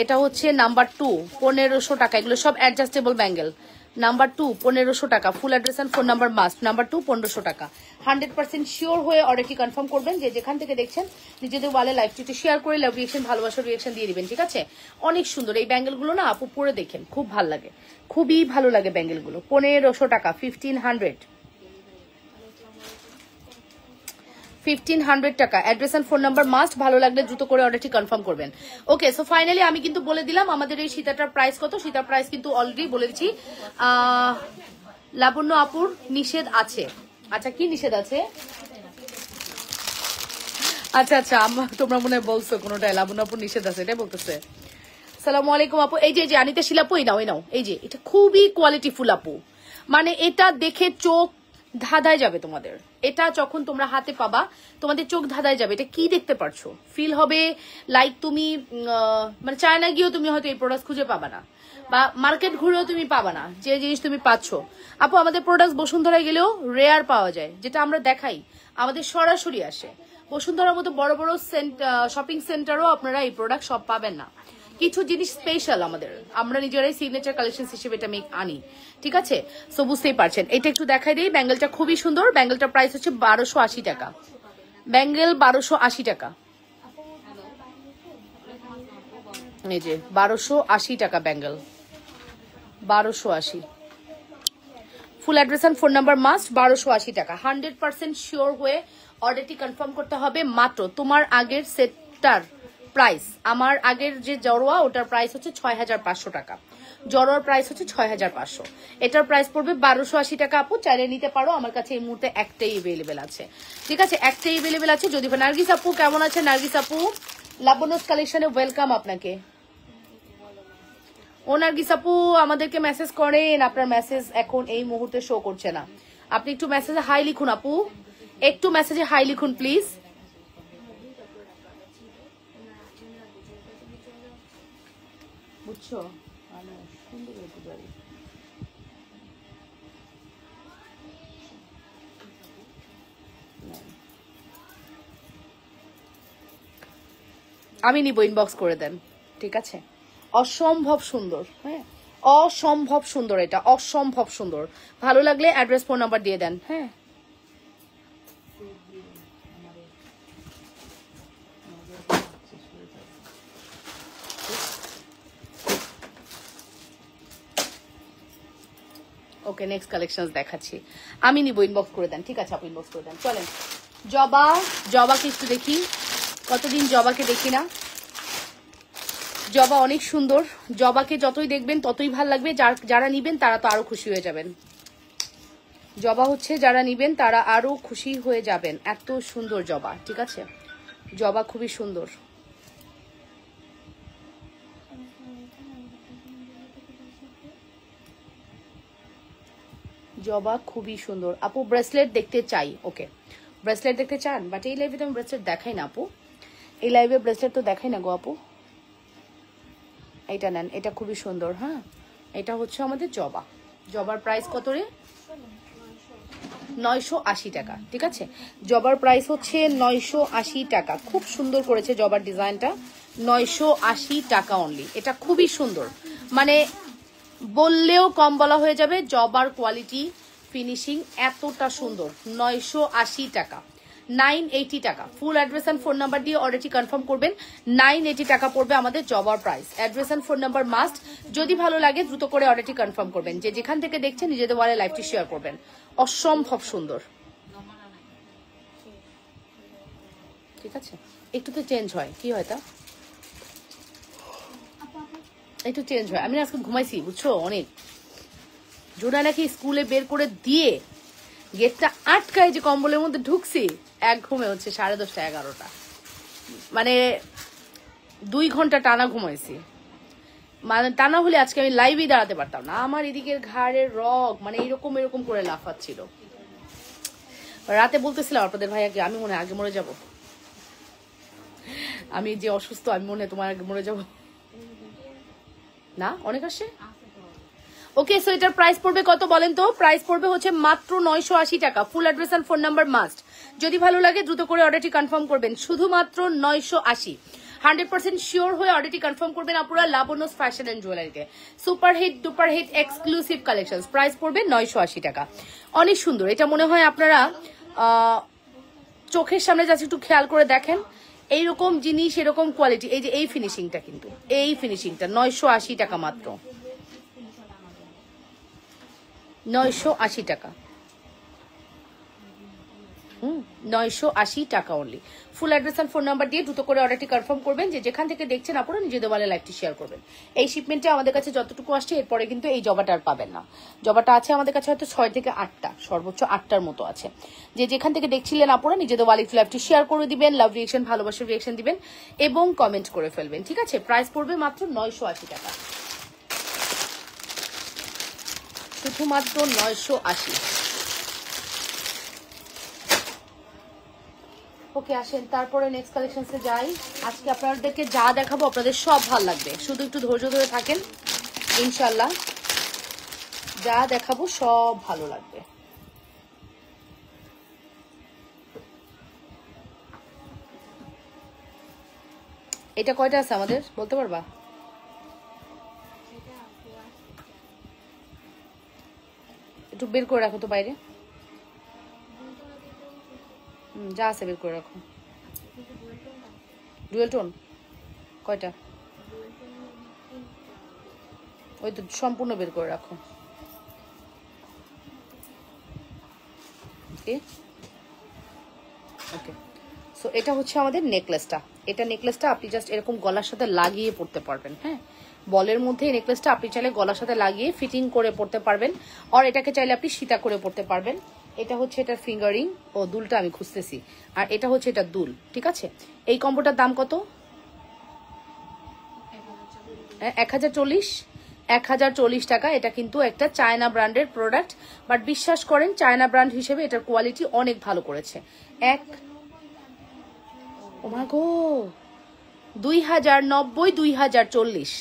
এটা হচ্ছে নাম্বার 2, 1500 টাকা। এগুলো সব অ্যাডজাস্টেবল ব্যাঙ্গেল। নাম্বার 2 1500 টাকা। Full address and phone number must. Number 2 1500 টাকা। 100% শিওর হয়ে অর্ডারটি কনফার্ম করবেন। যে যেখান থেকে দেখছেন নিজেদের ওয়ালে লাইভটিতে শেয়ার করে লাভ রিয়েকশন, ভালোবাসার রিয়েকশন দিয়ে দিবেন, ঠিক আছে? অনেক সুন্দর এই ব্যাঙ্গেলগুলো না আপু, পরে দেখেন খুব ভালো লাগে, খুবই ভালো লাগে ব্যাঙ্গেলগুলো। 1500 টাকা, 1500 টাকা। Address and phone number must. ভালো লাগলে দ্রুত করে অর্ডারটি কনফার্ম করবেন। ওকে, সো ফাইনালি আমি কিন্তু বলে দিলাম আমাদের এই সীতাটার প্রাইস কত। সীতার প্রাইস কিন্তু অলরেডি বলে দিচ্ছি। লাবণ্য আপুর নিষেধ আছে। আচ্ছা কি নিষেধ আছে? আচ্ছা আচ্ছা, তোমরা মনে হয় বলছো কোনোটাই লাবণ্য আপুর নিষেধ আছে, এটাই বলতেছে। সালামু আলাইকুম আপু। এই যে আনিতা শিলাপু, এই নাও এই যে, এটা খুবই কোয়ালিটিফুল আপু, মানে এটা দেখে চোখ ধাঁধায় যাবে তোমাদের। এটা যখন তোমরা হাতে পাবা তোমাদের চোখ ধাঁধায় যাবে। এটা কি দেখতে পারছো, ফিল হবে লাইক তুমি মানে চায়না গিয়েও তুমি হয়তো এই প্রোডাক্ট খুঁজে পাবা না, বা মার্কেট ঘুরেও তুমি পাবা না যে জিনিস তুমি পাচ্ছ। আপু আমাদের প্রোডাক্ট বসুন্ধরা গেলেও রেয়ার পাওয়া যায়, যেটা আমরা দেখাই আমাদের সরাসরি আসে। বসুন্ধরার মতো বড় বড় শপিং সেন্টারও আপনারা এই প্রোডাক্ট সব পাবেন না। কিছু জিনিস স্পেশাল আমাদের, আমরা নিজেরাই সিগনেচার কালেকশন হিসেবে এটা আনি, ঠিক আছে? সো বুঝতেই পারছেন। এটা একটু দেখাই দিই, ব্যাঙ্গেলটা খুবই সুন্দর। ব্যাঙ্গেলটার প্রাইস হচ্ছে 1280 টাকা। ব্যাঙ্গেল 1280 টাকা, এই যে 1280 টাকা bangle, 1280। Full address and phone number must. 1280 টাকা। 100% শিওর হয়ে অর্ডারটি কনফার্ম করতে হবে। মাত্র তোমার আগের সেটটার প্রাইস, আমার আগের যে জড়োয়া ওটার প্রাইস হচ্ছে 6500 টাকা। জড়োয়ার প্রাইস হচ্ছে 6500, এটার প্রাইস পড়বে 1280 টাকা। আপু চাইলে নিতে পারো, আমার কাছে এই মুহূর্তে একটাই এভেলেবেল আছে, ঠিক আছে? একটাই এভেলেবেল আছে। যদি নার্গিস আপু কেমন আছে? নার্গিস আপু লাবণ্যস কালেকশনে ওয়েলকাম আপনাকে। ও নার্গিস আপু আমাদেরকে মেসেজ করেন, আপনার মেসেজ এখন এই মুহূর্তে শো করছে না। আপনি একটু মেসেজে হাই লিখুন আপু, একটু মেসেজে হাই লিখুন প্লিজ। বুঝছো? আমি নিব, ইনবক্স করে দেন, ঠিক আছে? অসম্ভব সুন্দর, হ্যাঁ অসম্ভব সুন্দর, এটা অসম্ভব সুন্দর। ভালো লাগলে অ্যাড্রেস ফোন নাম্বার দিয়ে দেন, হ্যাঁ। ওকে, নেক্সট কালেকশনস দেখাচ্ছি। আমি নিব, ইনবক্স করে দেন, ঠিক আছে আপনি ইনবক্স করে দেন। চলেন জবা, জবাকে একটু দেখি, কতদিন জবাকে দেখি না। জবা অনেক সুন্দর, জবাকে যতই দেখবেন ততই ভাল লাগবে। যারা নিবেন তারা তো আরো খুশি হয়ে যাবেন। জবা হচ্ছে যারা নিবেন তারা আরো খুশি হয়ে যাবেন, এত সুন্দর জবা, ঠিক আছে? জবা খুবই সুন্দর। জবা খুবই সুন্দর। আপু ব্রেসলেট দেখতে চাই, ওকে ব্রেসলেট দেখতে চান, বাট এই লাইভে তো আমি ব্রেসলেট দেখাই না আপু, এই লাইভে ব্রেসলেট তো দেখাই না গো আপু। এটা নেন, এটা খুবই সুন্দর। হ্যাঁ, এটা হচ্ছে আমাদের জবা। জবার প্রাইস কত রে? 980 টাকা, ঠিক আছে? জবার প্রাইস হচ্ছে 980 টাকা। খুব সুন্দর করেছে জবার ডিজাইনটা, 980 টাকা অনলি। এটা খুবই সুন্দর, মানে বললেও কম বলা হয়ে যাবে। জবার কোয়ালিটি, ফিনিশিং এতটা সুন্দর। 980 টাকা, 980 টাকা। Full address and phone number দিয়ে অর্ডারটি কনফার্ম করবেন। 980 টাকা পড়বে আমাদের জবার price. Address and phone number must. যদি ভালো লাগে দ্রুত করে অর্ডারটি কনফার্ম করবেন। যে যেখান থেকে দেখছেন নিজেদের ওয়ালে লাইভটি শেয়ার করবেন। অসম্ভব সুন্দর, ঠিক আছে? একটু তো চেঞ্জ হয়, কি হয় তা একটু চেঞ্জ হয়। আমি আজকে ঘুমাইছি বুঝছো অনেক। জোড়া নাকি স্কুলে বের করে দিয়ে গেটটা আটকায় যে কম্বলের মধ্যে ঢুকছি, এক ঘুমে হচ্ছে 10:30 11টা, মানে 2 ঘন্টা টানা ঘুমাইছি। মানে টানা হলে আজকে আমি লাইভই দাঁড়াতে পারতাম না। আমার এদিকের ঘাড়ের রগ মানে এরকম এরকম করে লাফাচ্ছিল। রাতে বলতেছিলাম আপনাদের ভাইয়াকে, আমি মনে আগে মরে যাব, আমি যে অসুস্থ, আমি মনে তোমার আগে মরে যাব না। অনেক আসে। ওকে, সো এটার প্রাইস পড়বে কত বলেন তো? প্রাইস পড়বে হচ্ছে মাত্র 980 টাকা। Full address and phone number must. যদি ভালো লাগে দ্রুত করে অর্ডারটি কনফার্ম করবেন। শুধুমাত্র 980। 100% শিওর হয়ে অর্ডারটি কনফার্ম করবেন আপুরা লাবণ্যস ফ্যাশন এন্ড জুয়েলারিতে। Super hit duper hit exclusive collection. Price পড়বে 980 টাকা। অনেক সুন্দর। এটা মনে হয় আপনারা চোখের সামনে যাচ্ছে, একটু খেয়াল করে দেখেন। এইরকম জিনিস, এরকম কোয়ালিটি, এই যে এই ফিনিশিংটা, কিন্তু এই ফিনিশিংটা 980 টাকা মাত্র। 980 টাকা। 980 টাকা only. Full address and phone number দিয়ে দ্রুত করে অর্ডারটি কনফার্ম করবেন। যে যেখান থেকে দেখছেন আপনারা নিজেদের ওয়ালে লাইভটি শেয়ার করবেন। এই শিপমেন্টে আমাদের কাছে যতটুকু আসছে, এরপরে কিন্তু এই জবাটা আর পাবেন না। জবাটা আছে আমাদের কাছে হয়তো 6 থেকে 8টা, সর্বোচ্চ 8টার মতো আছে। যে যেখান থেকে দেখছিলেন আপনারা নিজেদের ওয়ালে লাইভটি শেয়ার করে দিবেন, লাভ রিয়েকশন, ভালোবাসার রিয়েকশন দিবেন এবং কমেন্ট করে ফেলবেন, ঠিক আছে? প্রাইস পড়বে মাত্র 980 টাকা, শুধুমাত্র 980। ওকে, আসেন তারপরে নেক্সট কালেকশনসে যাই। আজকে আপনাদেরকে যা দেখাবো আপনাদের সব ভালো লাগবে, শুধু একটু ধৈর্য ধরে থাকেন, ইনশাল্লাহ যা দেখাবো সব ভালো লাগবে। এটা কয়টা আছে আমাদের বলতে পারবা? একটু বের করে রাখো তো বাইরে, যা আছে বের করে রাখো। ডুয়েল টোন কয়টা? ওই তো সম্পূর্ণ বের করে রাখো। ওকে, সো এটা হচ্ছে আমাদের নেকলেসটা। এটা নেকলেসটা আপনি জাস্ট এরকম গলার সাথে লাগিয়ে পড়তে পারবেন। হ্যাঁ, বলের মধ্যে এই নেকলেসটা আপনি চাইলে গলার সাথে লাগিয়ে ফিটিং করে পড়তে পারবেন, আর এটাকে চাইলে আপনি সীতা করে পড়তে পারবেন। এটা হচ্ছে এটার ফিঙ্গারিং ও দুলটা আমি খুঁজতেছি, আর এটা হচ্ছে এটা দুল, ঠিক আছে? এই কম্বোটার দাম কত? 1040। 1040 টাকা। এটা কিন্তু একটা চায়না ব্র্যান্ডের প্রোডাক্ট, বাট বিশ্বাস করেন চায়না ব্র্যান্ড হিসেবে এটার কোয়ালিটি অনেক ভালো করেছে। ওমাগো 2090 2040,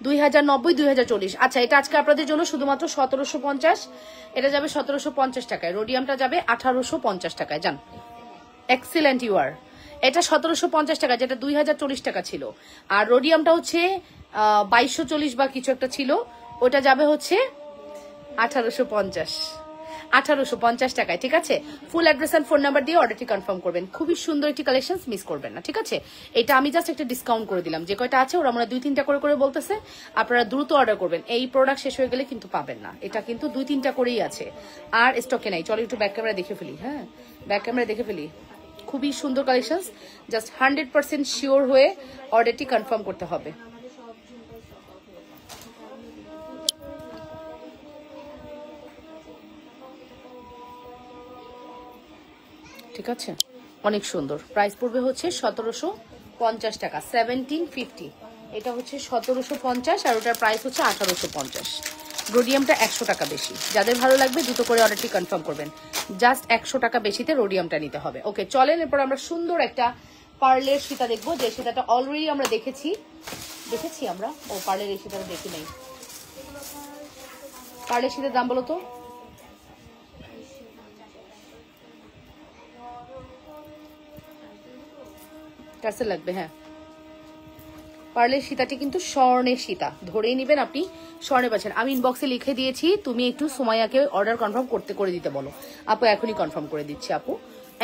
2090 2040। আচ্ছা, এটা আজকে আপনাদের জন্য শুধুমাত্র 1750। এটা যাবে 1750 টাকায়। রোডিয়ামটা যাবে 1850 টাকায়। যান, এক্সিলেন্ট ইউ আর। এটা 1750 টাকা, যেটা 2040 টাকা ছিল। আর রোডিয়ামটা হচ্ছে 2240 বা কিছু একটা ছিল, ওটা যাবে হচ্ছে 1850 টাকায়। ঠিক আছে, full address and phone number দিয়ে অর্ডারটি কনফার্ম করবেন। খুবই সুন্দর একটি কালেকশন, মিস করবেন না। ঠিক আছে, এটা আমি জাস্ট একটা ডিসকাউন্ট করে দিলাম, যে কয়টা আছে ওরা আমরা 2-3টা করে বলতেছে, আপনারা দ্রুত অর্ডার করবেন। এই প্রোডাক্ট শেষ হয়ে গেলে কিন্তু পাবেন না, এটা কিন্তু 2-3টা করেই আছে, আর স্টকে নাই। চলো একটু ব্যাক ক্যামেরা দেখে ফেলি। হ্যাঁ, ব্যাক ক্যামেরা দেখে ফেলি। খুবই সুন্দর কালেকশন, জাস্ট 100% শিওর হয়ে অর্ডারটি কনফার্ম করতে হবে। ঠিক আছে, অনেক সুন্দর। প্রাইস পড়বে হচ্ছে 1750 টাকা, 1750। এটা হচ্ছে 1750, আর ওটার প্রাইস হচ্ছে 1850। রোডিয়ামটা 100 টাকা বেশি। যাদের ভালো লাগবে দ্রুত করে অর্ডারটি কনফার্ম করবেন, জাস্ট 100 টাকা বেশিতে রোডিয়ামটা নিতে হবে। ওকে, চলেন এরপর আমরা সুন্দর একটা পার্লের সীতা দেখবো, যে সীতাটা অলরেডি আমরা দেখেছি আমরা। ও, পার্লের এই সীতাটা দেখি নাই। পার্লের সীতার দাম বলো তো? টার্সেল লাগবে, হ্যাঁ। পার্লের সীতাটি কিন্তু স্বর্ণের সীতা, ধরেই নিবেন আপনি, স্বর্ণে পাচ্ছেন। আমি ইনবক্সে লিখে দিয়েছি, তুমি একটু সোমাইয়াকে অর্ডার কনফার্ম করে দিতে বলো। আপু এখনই কনফার্ম করে দিচ্ছি, আপু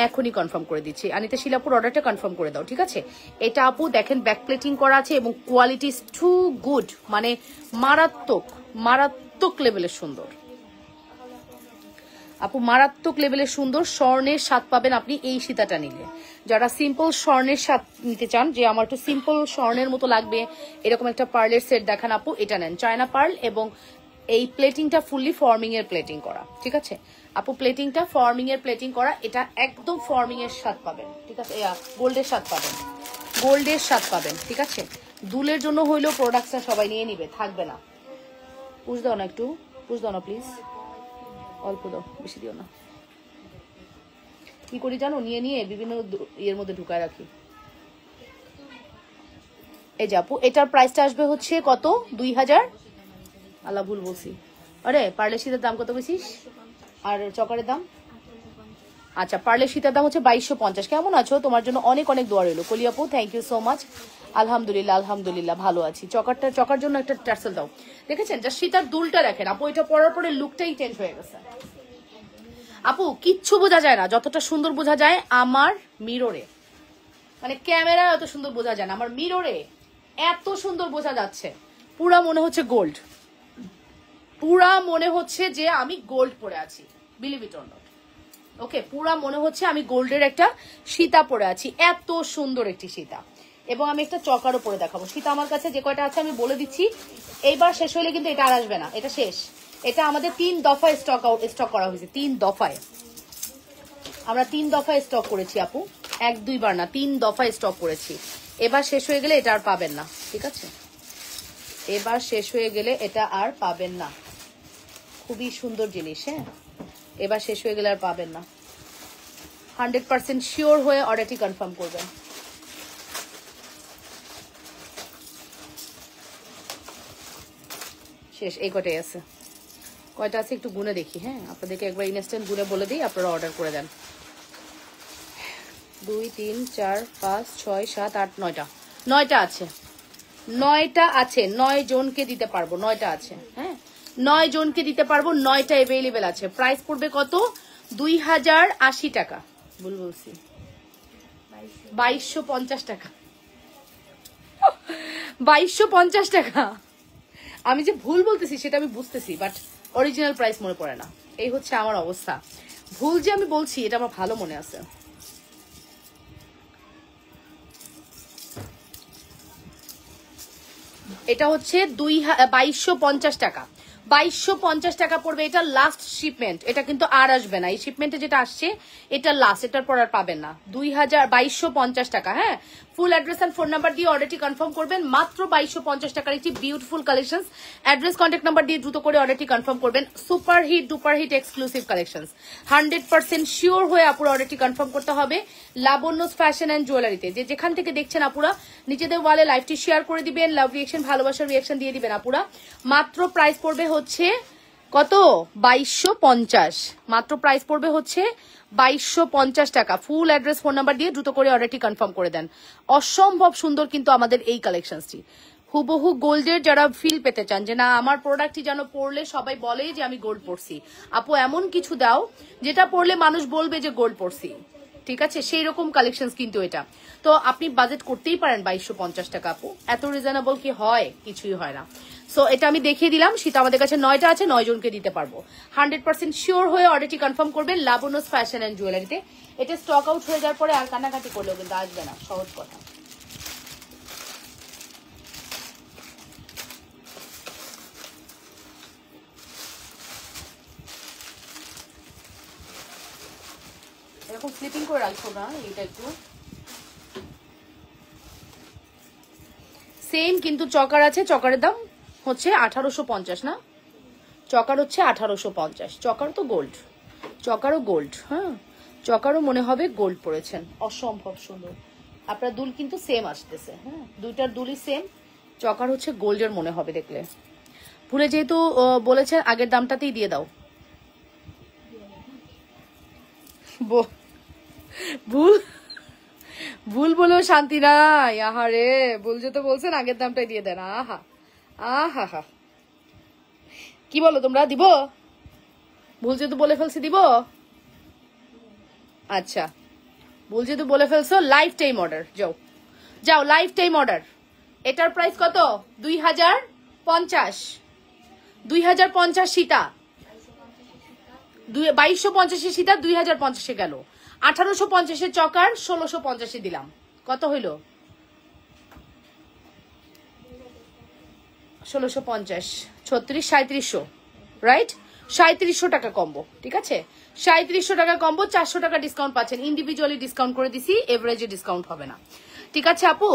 এখনই কনফার্ম করে দিচ্ছি। আনিতা শিলাপুর অর্ডারটা কনফার্ম করে দাও। ঠিক আছে, এটা আপু দেখেন ব্যাক প্লেটিং করা আছে এবং কোয়ালিটি ইজ টু গুড, মানে মারাত্মক লেভেলের সুন্দর আপু, মারাত্মক লেভেলের সুন্দর। স্বর্ণের স্বাদ পাবেন আপনি এই সীতাটা নিলে। যারা সিম্পল স্বর্ণের স্বাদ নিতে চান, যে আমার একটু সিম্পল স্বর্ণের মতো লাগবে, এরকম একটা পার্লের সেট দেখান আপু, এটা নেন। চায়না পার্ল এবং এই প্লেটিংটা ফুললি ফর্মিং এর প্লেটিং করা। ঠিক আছে আপু, প্লেটিংটা ফর্মিং এর প্লেটিং করা, এটা একদম ফর্মিং এর স্বাদ পাবেন। ঠিক আছে, গোল্ডের স্বাদ পাবেন, গোল্ডের স্বাদ পাবেন। ঠিক আছে, দুলের জন্য হইলেও প্রোডাক্টটা সবাই নিয়ে নিবে, থাকবে না। পুষ দাও না, একটু পুষ দাও না প্লিজ, অল্প দাও, বেশি দিও না। কি করি জানো, নিয়ে বিভিন্ন ইয়ের মধ্যে ঢুকায় রাখি। এই যে আপু, এটার প্রাইসটা আসবে হচ্ছে কত? 2000। আল্লাহ, ভুল বলছি। আরে, পার্লের সীতার দাম কত বেশিস? আর চকারের দাম? আচ্ছা, পার্লের সীতার দাম হচ্ছে 2250। কেমন আছো? তোমার জন্য অনেক অনেক দোয়া রইলো কলি আপু, থ্যাংক ইউ সো মাচ। আলহামদুলিল্লাহ ভালো আছি। চকার জন্য একটা টার্সেল দাও। দেখেছেন, যা সীতার দুলটা দেখেন আপু, এটা পরার পরে লুকটাই চেঞ্জ হয়ে গেছে আপু। কিচ্ছু বোঝা যায় না, যতটা সুন্দর বোঝা যায় আমার মিররে, মানে ক্যামেরা এত সুন্দর বোঝা যায় না, আমার মিররে এত সুন্দর বোঝা যাচ্ছে। পুরা মনে হচ্ছে গোল্ড, পুরা মনে হচ্ছে যে আমি গোল্ড পরে আছি, বিলিভ ইট অর নট। ওকে, পুরা মনে হচ্ছে আমি গোল্ডের একটা সীতা পরে আছি, এত সুন্দর একটি সীতা। এবং আমি একটা চকারও পরে দেখাবো। সীতা আমার কাছে যে কয়টা আছে আমি বলে দিচ্ছি, এইবার শেষ হইলে কিন্তু এটা আর আসবে না, এটা শেষ। এটা আমাদের 3 দফায় স্টক করা হয়েছে, 3 দফায়। আমরা 3 দফায় স্টক করেছি আপু, 1-2 বার না, 3 দফায় স্টক করেছি। এবার শেষ হয়ে গেলে এটা আর পাবেন না। ঠিক আছে, এবার শেষ হয়ে গেলে এটা আর পাবেন না। খুবই সুন্দর জিনিস, হ্যাঁ, এবার শেষ হয়ে গেলে আর পাবেন না। 100% শিওর হয়ে অর্ডারটি কনফার্ম করবেন। শেষ, এই কয়টাই আছে। কয়টা আছে একটু গুনে দেখি, হ্যাঁ, আপনাদেরকে একবার ইনস্ট্যান্ট গুনে বলে দিই, আপনারা অর্ডার করে দেন। 2 3 4 5 6 7 8 9টা 9টা আছে, 9টা আছে। 9 জনকে দিতে পারবো, 9টা আছে, হ্যাঁ, 9 জনকে দিতে পারবো, 9টা অ্যাভেলেবেল আছে। প্রাইস পড়বে কত? 2080 টাকা। বলছি 2250 টাকা, 2250 টাকা। আমি যে ভুল বলতেছি সেটা আমি বুঝতেছি, বাট অরিজিনাল প্রাইস মনে পড়ে না। এই হচ্ছে আমার অবস্থা, ভুল যে আমি বলছি এটা আমার ভালো মনে আছে। এটা হচ্ছে 2250 টাকা, 2250 টাকা পড়বে। এটা লাস্ট শিপমেন্ট, এটা কিন্তু আর আসবে না। এই শিপমেন্টে যেটা আসছে এটা লাস্ট, এটার পর আর পাবেন না। 2250 টাকা, হ্যাঁ। Full address and phone number দিয়ে অর্ডারটি কনফার্ম করবেন। মাত্র 2250 টাকার একটি beautiful collection. Address contact number দিয়ে দ্রুত করে অর্ডারটি কনফার্ম করবেন। Super hit duper hit exclusive collection, 100% sure হয়ে আপুরা অর্ডারটি কনফার্ম করতে হবে। লাবণ্যস ফ্যাশন অ্যান্ড জুয়েলারিতে, যে যেখান থেকে দেখছেন আপুরা নিজেদের ওয়ালে লাইভটি শেয়ার করে দিবেন, লাভ রিয়েকশন, ভালোবাসার রিয়েকশন দিয়ে দিবেন আপুরা। মাত্র প্রাইস পড়বে হচ্ছে কত? 2250। মাত্র প্রাইস পড়বে হচ্ছে 2250 টাকা। ফুল অ্যাড্রেস ফোন নাম্বার দিয়ে দ্রুত করে অর্ডারটি কনফার্ম করে দেন। অসম্ভব সুন্দর কিন্তু আমাদের এই কালেকশনটি। হুবহু গোল্ডের যারা ফিল পেতে চান যে না আমার প্রোডাক্টটি যেন পরলে সবাই বলে যে আমি গোল্ড পরছি, আপু এমন কিছু দাও যেটা পরলে মানুষ বলবে যে গোল্ড পরছি, ঠিক আছে? সেই রকম কালেকশন কিন্তু এটা। তো আপনি বাজেট করতেই পারেন 2250 টাকা আপু, এত রিজনেবল কি হয়? কিছুই হয় না। সো এটা আমি দেখিয়ে দিলাম। শীত আমাদের কাছে 9টা আছে, 9 জনকে দিতে পারবো। 100% শিওর হয়ে অর্ডারটি কনফার্ম করবেন লাবণ্যস ফ্যাশন অ্যান্ড জুয়েলারিতে। এটা স্টক আউট হয়ে যাওয়ার পরে আর কান্নাকাটি করলেও কিন্তু আসবে না, সহজ কথা। এরকম স্লিপিং করে রাখছো না, এটা একটু সেম কিন্তু চকার আছে। চকারের দাম হচ্ছে 1850 না, চকার হচ্ছে 1850। চকার তো গোল্ড, চকারও গোল্ড, হ্যাঁ চকারও মনে হবে গোল্ড পরেছেন। অসম্ভব সুন্দর। আপনার দুল কিন্তু সেম আসতেছে, হ্যাঁ দুইটার দুলই সেম। চকার হচ্ছে গোল্ডের মনে হবে দেখলে। ভুলে যেহেতু বলেছেন আগের দামটাতেই দিয়ে দাও। ভুল ভুল বলেও শান্তি নাই। আহারে ভুল যেতে বলছেন আগের দামটাই দিয়ে দেন। আহা আহা হা, কি বলো তোমরা? দিব? ভুল যেহেতু বলে ফেলছি দিব। আচ্ছা ভুল যেহেতু বলে ফেলছো লাইফ টাইম অর্ডার, যাও যাও লাইফ টাইম অর্ডার। এটার প্রাইস কত? 2050। 2050 সীতা, 2250 সীতা 2050 গেল। 1850 চকার 1650 দিলাম। কত হইল? 1650 36 3700, রাইট? 3700 টাকা কম্বো, ঠিক আছে? 3700 টাকা কম্বো, 400 টাকা ডিসকাউন্ট পাচ্ছেন। ইন্ডিভিজুয়ালি ডিসকাউন্ট করে দিছি, এভারেজে ডিসকাউন্ট হবে না, ঠিক আছে আপু?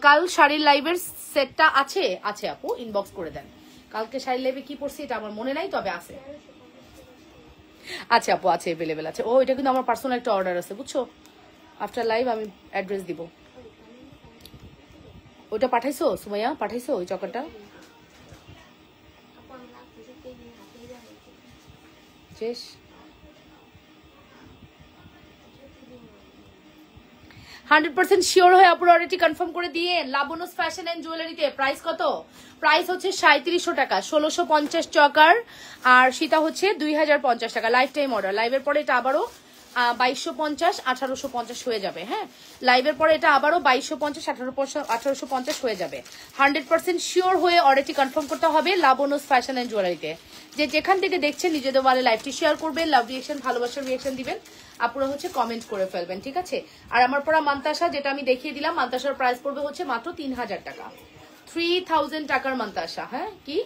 কাল শাড়ির লাইভের সেটটা আছে আছে আপু, ইনবক্স করে দেন। কালকে শাড়ির লাইভে কি পড়ছি এটা আমার মনে নাই, তবে আছে। আচ্ছা আপু আছে, অ্যাভেলেবেল আছে। ও এটা কিন্তু আমার পার্সোনাল একটা অর্ডার আছে, বুঝছো? আফটার লাইভ আমি অ্যাড্রেস দিব। ওইটা পাঠাইছো সুমাইয়া? পাঠাইছো ওই চকারটা? শেষ? 100% শিওর হয়ে আপুর অর্ডারটি কনফার্ম করে দিয়ে লাবণ্যস ফ্যাশন এন্ড জুয়েলারিতে। প্রাইস কত? প্রাইস হচ্ছে 3700 টাকা। 1650 চকার আর সীতা হচ্ছে 2050 টাকা। Life time order. লাইভের পরে এটা আবারও 2250 1850 হয়ে যাবে। হ্যাঁ লাইভের পরে এটা আবারও 2250 1850 হয়ে যাবে। 100% শিওর হয়ে অর্ডারটি কনফার্ম করতে হবে লাবণ্যস ফ্যাশন এন্ড জুয়েলারিতে। যে যেখান থেকে দেখছেন নিজেদের ওয়ালে লাইভটি শেয়ার করবেন, লাভ রিয়েকশন ভালোবাসার রিয়েকশন দিবেন, আপুরা হচ্ছে কমেন্ট করে ফেলবেন, ঠিক আছে? আর আমার পরা মান্তাসা যেটা আমি দেখিয়ে দিলাম, মান্তাসার প্রাইস পড়বে হচ্ছে মাত্র 3000 টাকা। 3000 টাকার মান্তাসা। হ্যাঁ কি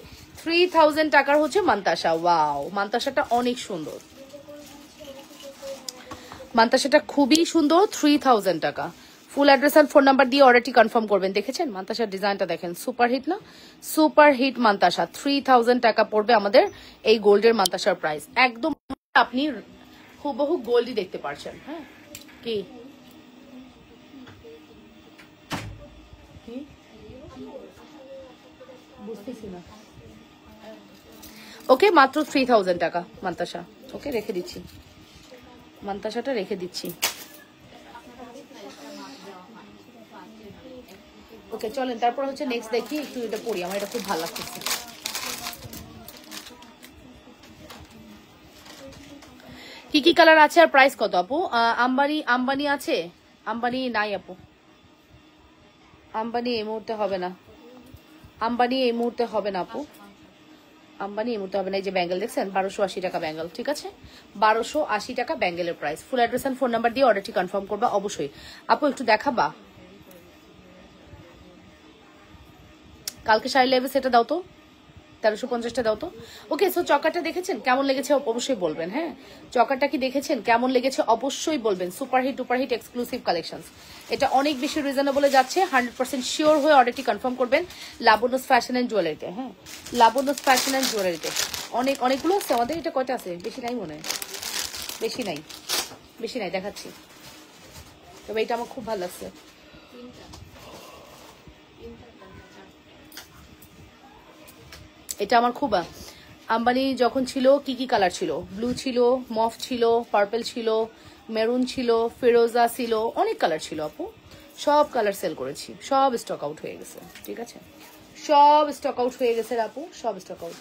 3000 টাকার হচ্ছে মান্তাসা। ওয়াও মান্তাসাটা অনেক সুন্দর, মান্তাসাটা খুবই সুন্দর। 3000 টাকা। ফুল অ্যাড্রেস আর ফোন নাম্বার দিয়ে অর্ডারটি কনফার্ম করবেন। দেখেছেন মান্তাসার ডিজাইনটা? দেখেন সুপার হিট না? Super hit Mantasha. 3000 টাকা পড়বে আমাদের এই গোল্ডের মান্তাসার প্রাইস। একদম আপনি হুবহু গোল্ডই দেখতে পারছেন। হ্যাঁ কি বুঝতেছি না। ওকে মাত্র 3000 টাকা মান্তাসা। ওকে রেখে দিচ্ছি, মান্তাসাটা রেখে দিচ্ছি। ওকে চলেন তারপর হচ্ছে নেক্সট দেখি, একটু এটা পড়ি, আমার এটা খুব ভালো লাগতেছে। কি কি কালার আছে আর প্রাইস কত আপু? আম্বানি আম্বানি আছে? আম্বানি নাই আপু, আম্বানি এই মুহূর্তে হবে না, আম্বানি এই মুহূর্তে হবে না আপু, আম্বানি এই মুহূর্তে হবে না। এই যে ব্যাঙ্গেল দেখছেন 1280 টাকা ব্যাঙ্গেল, ঠিক আছে? 1280 টাকা ব্যাঙ্গেলের price. Full address and phone number দিয়ে অর্ডারটি কনফার্ম করবা অবশ্যই। আপু একটু দেখাবা কালকে শাড়ি লাইভে সেটা দাও তো, 1350টা দাও তো। ওকে সো চকারটা দেখেছেন কেমন লেগেছে অবশ্যই বলবেন। হ্যাঁ চকারটা কি দেখেছেন কেমন লেগেছে অবশ্যই বলবেন। Super hit ডুপারহিট exclusive collections. এটা অনেক বেশি রিজনেবলে যাচ্ছে। 100% শিওর হয়ে অর্ডারটি কনফার্ম করবেন লাবণ্যস ফ্যাশন এন্ড জুয়েলারিতে। হ্যাঁ লাবণ্যস ফ্যাশন এন্ড জুয়েলারিতে অনেকগুলো আছে আমাদের। এটা কয়টা আছে? বেশি নাই মনে হয়, বেশি নাই, বেশি নাই, দেখাচ্ছি। তবে এটা আমার খুব ভালো লাগছে। এটা আমার খুব আম্বানি যখন ছিল কি কি কালার ছিল? ব্লু ছিল, মফ ছিল, পার্পল ছিল, মেরুন ছিল, ফিরোজা ছিল, অনেক কালার ছিল আপু। সব কালার সেল করেছি, সব স্টক আউট হয়ে গেছে, ঠিক আছে? সব স্টক আউট হয়ে গেছে আপু, সব স্টক আউট।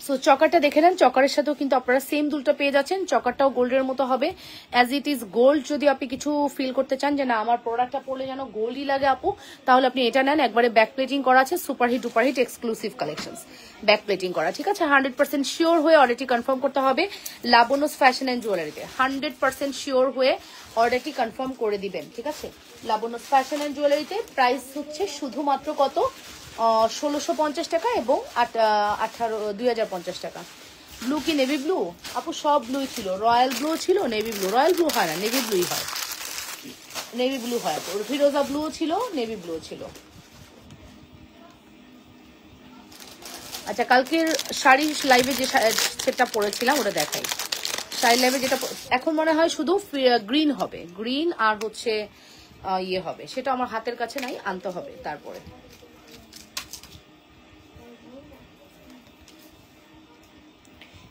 সো চকারটা দেখে নেন, চকারের সাথেও কিন্তু আপনারা সেম দুলটা পেয়ে যাচ্ছেন। চকারটাও গোল্ডের মতো হবে, অ্যাজ ইট ইজ গোল্ড। যদি আপনি কিছু ফিল করতে চান যে না আমার প্রোডাক্টটা পরলে যেন গোল্ডই লাগে আপু, তাহলে আপনি এটা নেন। একবারে ব্যাক প্লেটিং করা আছে, super hit ডুপারহিট exclusive collections, back plating করা, ঠিক আছে? 100% শিওর হয়ে অর্ডারটি কনফার্ম করতে হবে লাবণ্যস ফ্যাশন অ্যান্ড জুয়েলারিতে। 100% শিওর হয়ে অর্ডারটি কনফার্ম করে দিবেন, ঠিক আছে? লাবণ্যস ফ্যাশন অ্যান্ড জুয়েলারিতে প্রাইস হচ্ছে শুধুমাত্র কত? 1650 টাকা এবং 2050 টাকা। ব্লু কি নেভি ব্লু আপু? সব ব্লুই ছিল, রয়্যাল ব্লু ছিল, নেভি ব্লু। রয়্যাল ব্লু হয় না, নেভি ব্লুই হয়, নেভি ব্লু হয় আপু। ফিরোজা ব্লু ছিল, নেভি ব্লু ছিল। আচ্ছা, কালকের শাড়ি লাইভে যে সেটটা পরেছিলাম ওটা দেখাই। শাড়ি লাইভে যেটা এখন মনে হয় শুধু গ্রিন হবে, গ্রিন আর হচ্ছে ইয়ে হবে, সেটা আমার হাতের কাছে নাই, আনতে হবে তারপরে।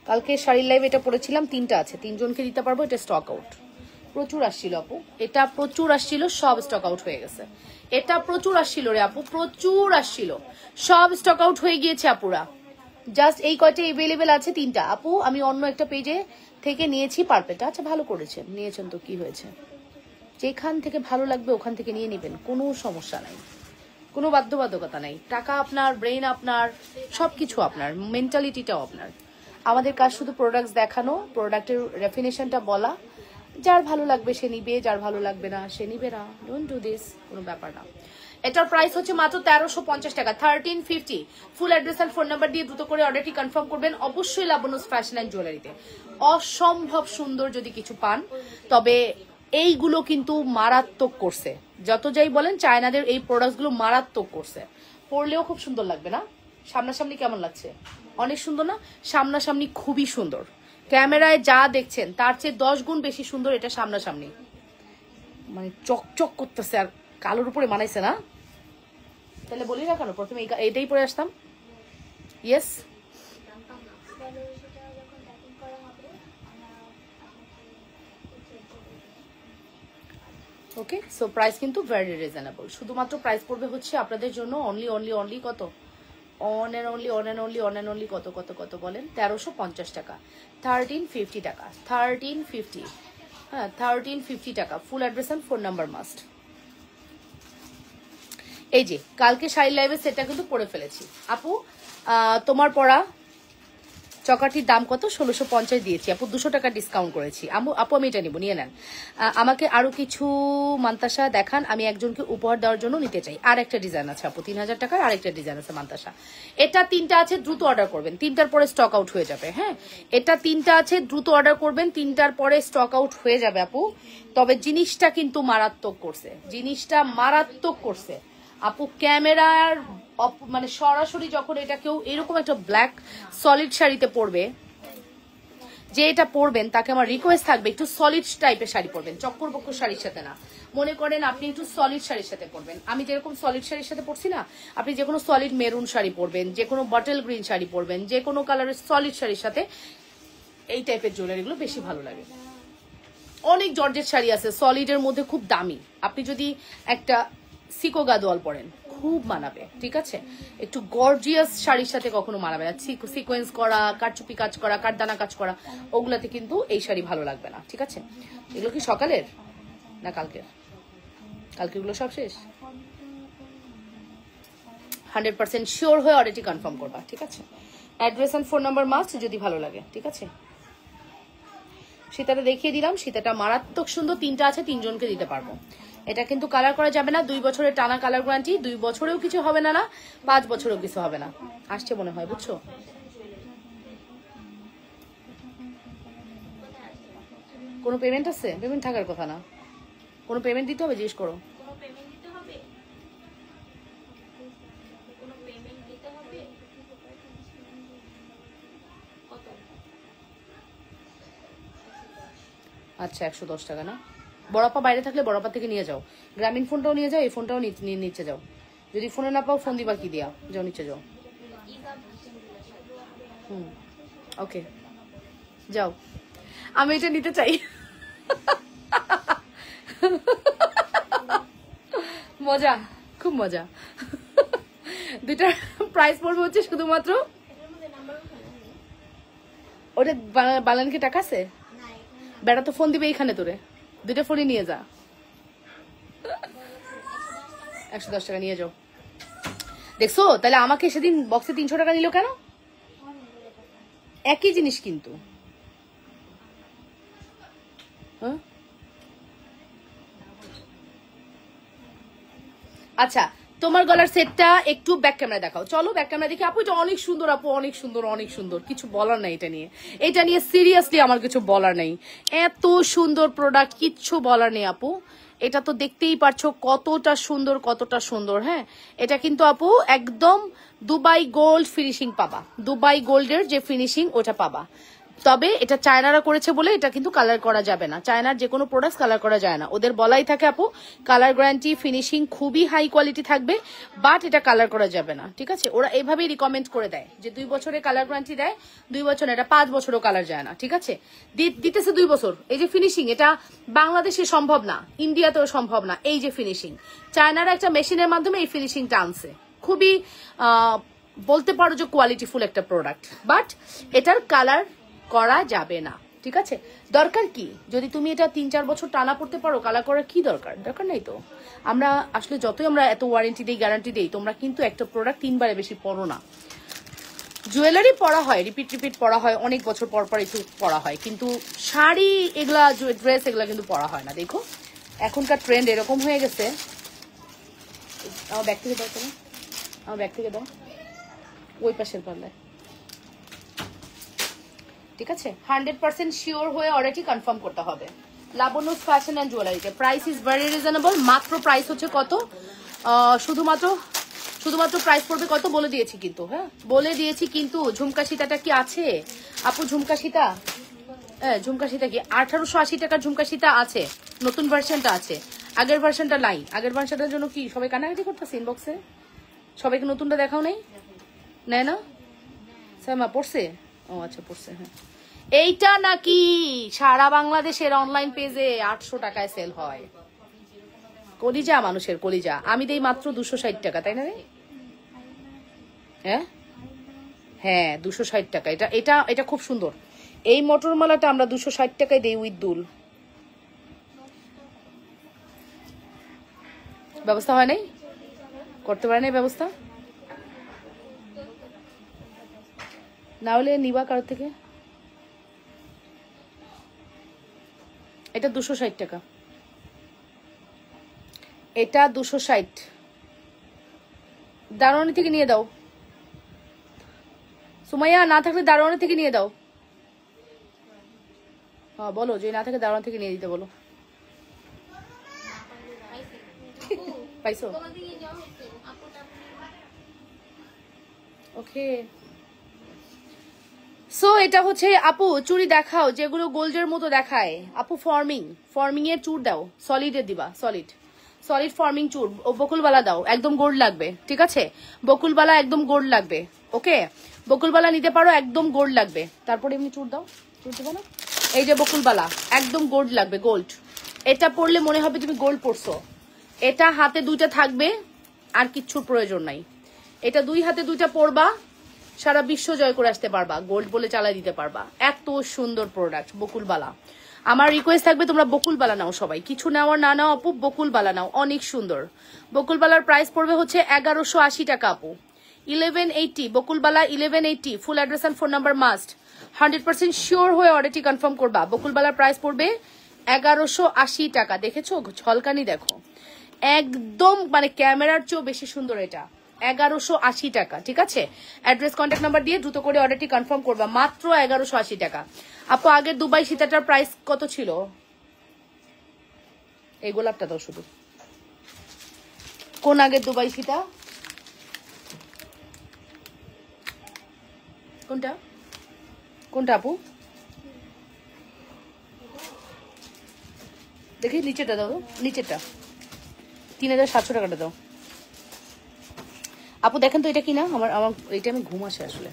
কালকে শাড়ির লাইভ এটা পরেছিলাম, 3টা আছে, 3জনকে দিতে পারবো। এটা স্টক আউট, প্রচুর আসছিল আপু, এটা প্রচুর আসছিল, সব স্টক আউট হয়ে গেছে। এটা প্রচুর আসছিল রে আপু, প্রচুর আসছিল, সব স্টক আউট হয়ে গিয়েছে আপুরা। জাস্ট এই কয়টা এভেলেবেল আছে, 3টা আপু। আমি অন্য একটা পেজে থেকে নিয়েছি পারপেটা। আচ্ছা, ভালো করেছেন, নিয়েছেন তো কি হয়েছে? যেখান থেকে ভালো লাগবে ওখান থেকে নিয়ে নেবেন, কোনো সমস্যা নাই, কোনো বাধ্যবাধকতা নাই। টাকা আপনার, ব্রেন আপনার, সবকিছু আপনার, মেন্টালিটিটাও আপনার। আমাদের কাজ শুধু প্রোডাক্টস দেখানো, প্রোডাক্টের ডেফিনেশনটা বলা। যার ভালো লাগবে সে নিবে, যার ভালো লাগবে না সে নিবে না। ডোন্ট ডু দিস, কোনো ব্যাপার না। এটার প্রাইস হচ্ছে মাত্র 1350 টাকা, 1350। ফুল অ্যাড্রেস আর ফোন নাম্বার দিয়ে দ্রুত করে অর্ডারটি কনফার্ম করবেন অবশ্যই লাবণ্যস ফ্যাশন অ্যান্ড জুয়েলারিতে। অসম্ভব সুন্দর যদি কিছু পান, তবে এইগুলো কিন্তু মারাত্মক করছে। যত যাই বলেন, চায়নাদের এই প্রোডাক্টগুলো মারাত্মক করছে। পরলেও খুব সুন্দর লাগবে না? সামনাসামনি কেমন লাগছে? অনেক সুন্দর না? সামনাসামনি খুবই সুন্দর, ক্যামেরায় যা দেখছেন তার চেয়ে 10 গুণ বেশি সুন্দর এটা সামনাসামনি। মানে চকচক করতেছে, আর কালোর উপরে মানাইছে না? তাহলে বলি না কেন প্রথমে এটাই পরে আসতাম। ইয়েস, ওকে। সো প্রাইস কিন্তু ভেরি রিজনেবল। শুধুমাত্র প্রাইস পড়বে হচ্ছে আপনাদের জন্য অনলি অনলি অনলি কত? অন অ্যান্ড অনলি কত কত কত বলেন? 1350 টাকা, 1350 টাকা, 1350। হ্যাঁ, 1350 টাকা। Full address and phone number must. এই যে কালকে শাড়ি লাইভে সেটা কিন্তু পরে ফেলেছি আপু। তোমার পড়া চকাটির দাম কত? 1650 দিয়েছি আপু, 200 টাকা ডিসকাউন্ট করেছি আপু। আমি এটা নিব, নিয়ে নেন। আমাকে আরো কিছু মান্তাসা দেখান, আমি একজনকে উপহার দেওয়ার জন্য নিতে চাই। আর একটা ডিজাইন আছে আপু, 3000 টাকার আরেকটা ডিজাইন আছে মান্তাসা। এটা 3টা আছে, দ্রুত অর্ডার করবেন, 3টার পরে স্টক আউট হয়ে যাবে। হ্যাঁ, এটা 3টা আছে, দ্রুত অর্ডার করবেন, 3টার পরে স্টক আউট হয়ে যাবে আপু। তবে জিনিসটা কিন্তু মারাত্মক করছে, জিনিসটা মারাত্মক করছে আপু। ক্যামেরার মানে সরাসরি যখন এটা কেউ এরকম একটা ব্ল্যাক সলিড শাড়িতে পরবে, যে এটা পরবেন তাকে আমার রিকোয়েস্ট থাকবে একটু সলিড টাইপের শাড়ি পরবেন, চক্কর বক্কর শাড়ির সাথে না। মনে করেন আপনি একটু সলিড শাড়ির সাথে পরবেন, আমি যেরকম সলিড শাড়ির সাথে পরছি না, আপনি যে কোনো সলিড মেরুন শাড়ি পরবেন, যে কোনো বটল গ্রিন শাড়ি পরবেন, যে কোনো কালারের সলিড শাড়ির সাথে এই টাইপের জুয়েলারিগুলো বেশি ভালো লাগে। অনেক জর্জেট শাড়ি আছে সলিডের মধ্যে, খুব দামি। আপনি যদি একটা সিকো গাদোয়াল পরেন খুব মানাবে, ঠিক আছে? একটু গর্জিয়াস শাড়ির সাথে কখনো মানাবে না, সিকোয়েন্স করা, কারচুপি কাজ করা, কাঠদানা কাজ করা, ওগুলাতে কিন্তু এই শাড়ি ভালো লাগবে না, ঠিক আছে? এগুলো কি সকালের না কালকের? কালকেরগুলো সব শেষ। 100% শিওর হয়ে অর্ডারটি কনফার্ম করবা, ঠিক আছে? Address and phone number must যদি ভালো লাগে, ঠিক আছে? সীতাটা দেখিয়ে দিলাম, সীতাটা মারাত্মক সুন্দর, 3টা আছে, 3জনকে দিতে পারবো। এটা কিন্তু কালার করা যাবে না, 2 বছরের টানা কালার গ্যারান্টি, 2 বছরেও কিছু হবে না, 5 বছরেও কিছু হবে না। আসছে মনে হয়, বুঝছো? কোনো পেমেন্ট আছে? পেমেন্ট থাকার কথা না, কোনো পেমেন্ট দিতে হবে? জিজ্ঞেস করো। আচ্ছা, 110 টাকা না? বড়াপা বাইরে থাকলে বড়াপা থেকে নিয়ে যাও, গ্রামীণ ফোনটাও নিয়ে যাও, এই ফোনটাও নিচে যাও। যদি ফোনে না পাও ফোন দিবা কি দিয়া, যাও নিচে যাও। ওকে, যাও। আমি এটা নিতে চাই। মজা, খুব মজা। দুইটার প্রাইস পড়বে হচ্ছে শুধুমাত্র, ওটা বানান কি টাকা আছে? বেটা তো ফোন দিবে এইখানে তোরে, দুইটা ফোনই নিয়ে যা। 110 টাকা নিয়ে যাও। দেখছো তাহলে আমাকে সেদিন বক্সে 300 টাকা নিল কেন? একই জিনিস কিন্তু। আচ্ছা তোমার গলার সেটটা একটু ব্যাক ক্যামেরা দেখাও, চলো ব্যাক ক্যামেরা দেখি। আপু এটা অনেক সুন্দর, আপু অনেক সুন্দর, অনেক সুন্দর, কিছু বলার নাই এটা নিয়ে। এটা নিয়ে সিরিয়াসলি আমার কিছু বলার নেই, এত সুন্দর প্রোডাক্ট, কিচ্ছু বলার নেই আপু। এটা তো দেখতেই পারছো কতটা সুন্দর, কতটা সুন্দর। হ্যাঁ এটা কিন্তু আপু একদম দুবাই গোল্ড ফিনিশিং পাবা, দুবাই গোল্ডের যে ফিনিশিং ওটা পাবা। তবে এটা চায়নারা করেছে বলে এটা কিন্তু কালার করা যাবে না। চায়নার যে কোনো প্রোডাক্ট কালার করা যায় না, ওদের বলাই থাকে আপু কালার গ্যারান্টি, ফিনিশিং খুবই হাই কোয়ালিটি থাকবে, বাট এটা কালার করা যাবে না। ঠিক আছে, ওরা এইভাবেই রিকমেন্ড করে দেয় যে 2 বছরের কালার গ্যারান্টি দেয়, 2 বছর, এটা 5 বছরও কালার যায় না। ঠিক আছে, দিতেছে 2 বছর। এই যে ফিনিশিং, এটা বাংলাদেশে সম্ভব না, ইন্ডিয়াতেও সম্ভব না। এই যে ফিনিশিং, চায়নারা একটা মেশিনের মাধ্যমে এই ফিনিশিংটা আনছে, খুবই বলতে পারো যে কোয়ালিটিফুল একটা প্রোডাক্ট, বাট এটার কালার করা যাবে না। ঠিক আছে, দরকার কি? যদি তুমি এটা 3-4 বছর টানা পড়তে পারো, কালার করার কি দরকার? দরকার নাই তো। আমরা আসলে যতই আমরা এত ওয়ারেন্টি দিই, গ্যারান্টি দিই, তোমরা কিন্তু একটা প্রোডাক্ট 3 বারে বেশি পড়ো না। জুয়েলারি পরা হয়, রিপিট পরা হয়, অনেক বছর পর পর একটু পরা হয়, কিন্তু শাড়ি এগুলা, ড্রেস এগুলা কিন্তু পরা হয় না। দেখো এখনকার ট্রেন্ড এরকম হয়ে গেছে। আমার ব্যাগ থেকে দাও, তুমি আমার ব্যাগ থেকে দাও, ওই পাশের পাল্লায়। ঠিক আছে, 100% শিওর হয়ে অর্ডারটি কনফার্ম করতে হবে। লাবণ্য ফ্যাশন অ্যান্ড জুয়েলারিতে প্রাইস ইজ ভেরি রিজনেবল। মাত্র প্রাইস হচ্ছে কত? শুধুমাত্র প্রাইস পড়বে কত বলে দিয়েছি কিন্তু। হ্যাঁ বলে দিয়েছি কিন্তু। ঝুমকা সীতাটা কি আছে আপু? ঝুমকা সীতা, হ্যাঁ ঝুমকা সীতা কি 1880 টাকার ঝুমকা সীতা আছে, নতুন ভার্সনটা আছে, আগের ভার্সনটা নাই। আগের ভার্সনটার জন্য কি সবাই কানাকাটি করতেছে ইনবক্সে? সবাইকে নতুনটা দেখাও নেই, নেয় না? সাইমা পড়ছে? ও আচ্ছা পড়ছে। হ্যাঁ এইটা নাকি সারা বাংলাদেশের অনলাইন পেজে 800 টাকায় সেল হয়। কলিজা, মানুষের কলিজা। আমি দেই মাত্র 260 টাকা, তাই না রে? হ্যাঁ হ্যাঁ 260 টাকা। এটা এটা এটা খুব সুন্দর। এই মটরমালাটা আমরা 260 টাকায় দেই উইথ দুল। ব্যবস্থা হয় নাই, করতে পারে নাই ব্যবস্থা, না হলে নিবা কারোর থেকে। এটা 260 টাকা, এটা 260। দারোয়ানি থেকে নিয়ে দাও সুমাইয়া, না থাকলে দারোয়ানি থেকে নিয়ে দাও। হ্যাঁ বলো, যে না থাকে দারোয়ান থেকে নিয়ে দিতে বলো। পাইছো? ওকে, সো এটা হচ্ছে আপু চুড়ি দেখাও যেগুলো গোল্ডের মতো দেখায়। আপু ফর্মিং এর চুড় দাও, সলিডের দিবা, সলিড ফর্মিং চুড়। বকুলবালা দাও, একদম গোল্ড লাগবে। ঠিক আছে, বকুলবালা একদম গোল্ড লাগবে। ওকে, বকুলবালা নিতে পারো, একদম গোল্ড লাগবে। তারপরে এমনি চুড় দাও, চুড় দিবা না? এই যে বকুলবালা একদম গোল্ড লাগবে, গোল্ড। এটা পরলে মনে হবে তুমি গোল্ড পরছো। এটা হাতে 2টা থাকবে, আর কিচ্ছুর প্রয়োজন নাই। এটা 2 হাতে 2টা পরবা, সারা বিশ্ব জয় করে আসতে পারবা, গোল্ড বলে চালাই দিতে পারবা। এত সুন্দর প্রোডাক্ট বকুলবালা। আমার রিকোয়েস্ট থাকবে তোমরা বকুলবালা নাও, সবাই কিছু নেওয়ার না নাও আপু, বকুলবালা নাও, অনেক সুন্দর। বকুলবালার প্রাইস পড়বে হচ্ছে 1180 টাকা আপু, 1180। Bakulbala 1180। Full address and phone number must. 100% sure হয়ে অর্ডারটি কনফার্ম করবা। বকুলবালার প্রাইস পড়বে 1180 টাকা। দেখেছো ঝলকানি দেখো, একদম মানে ক্যামেরার চেয়েও বেশি সুন্দর এটা। 1180 টাকা। ঠিক আছে, অ্যাড্রেস কন্ট্যাক্ট নাম্বার দিয়ে দ্রুত করে অর্ডারটি কনফার্ম করবা। মাত্র 1180 টাকা। আপু আগের দুবাই সীতাটার প্রাইস কত ছিল? এই গোলাপটা দাও শুধু। কোন আগের দুবাই সীতা? কোনটা কোনটা আপু? দেখি নিচেটা দাও, নিচেরটা 3700 টাকাটা দাও আপু। দেখেন তো এটা কি না, আমার এটা আমি ঘুম আসে আসলে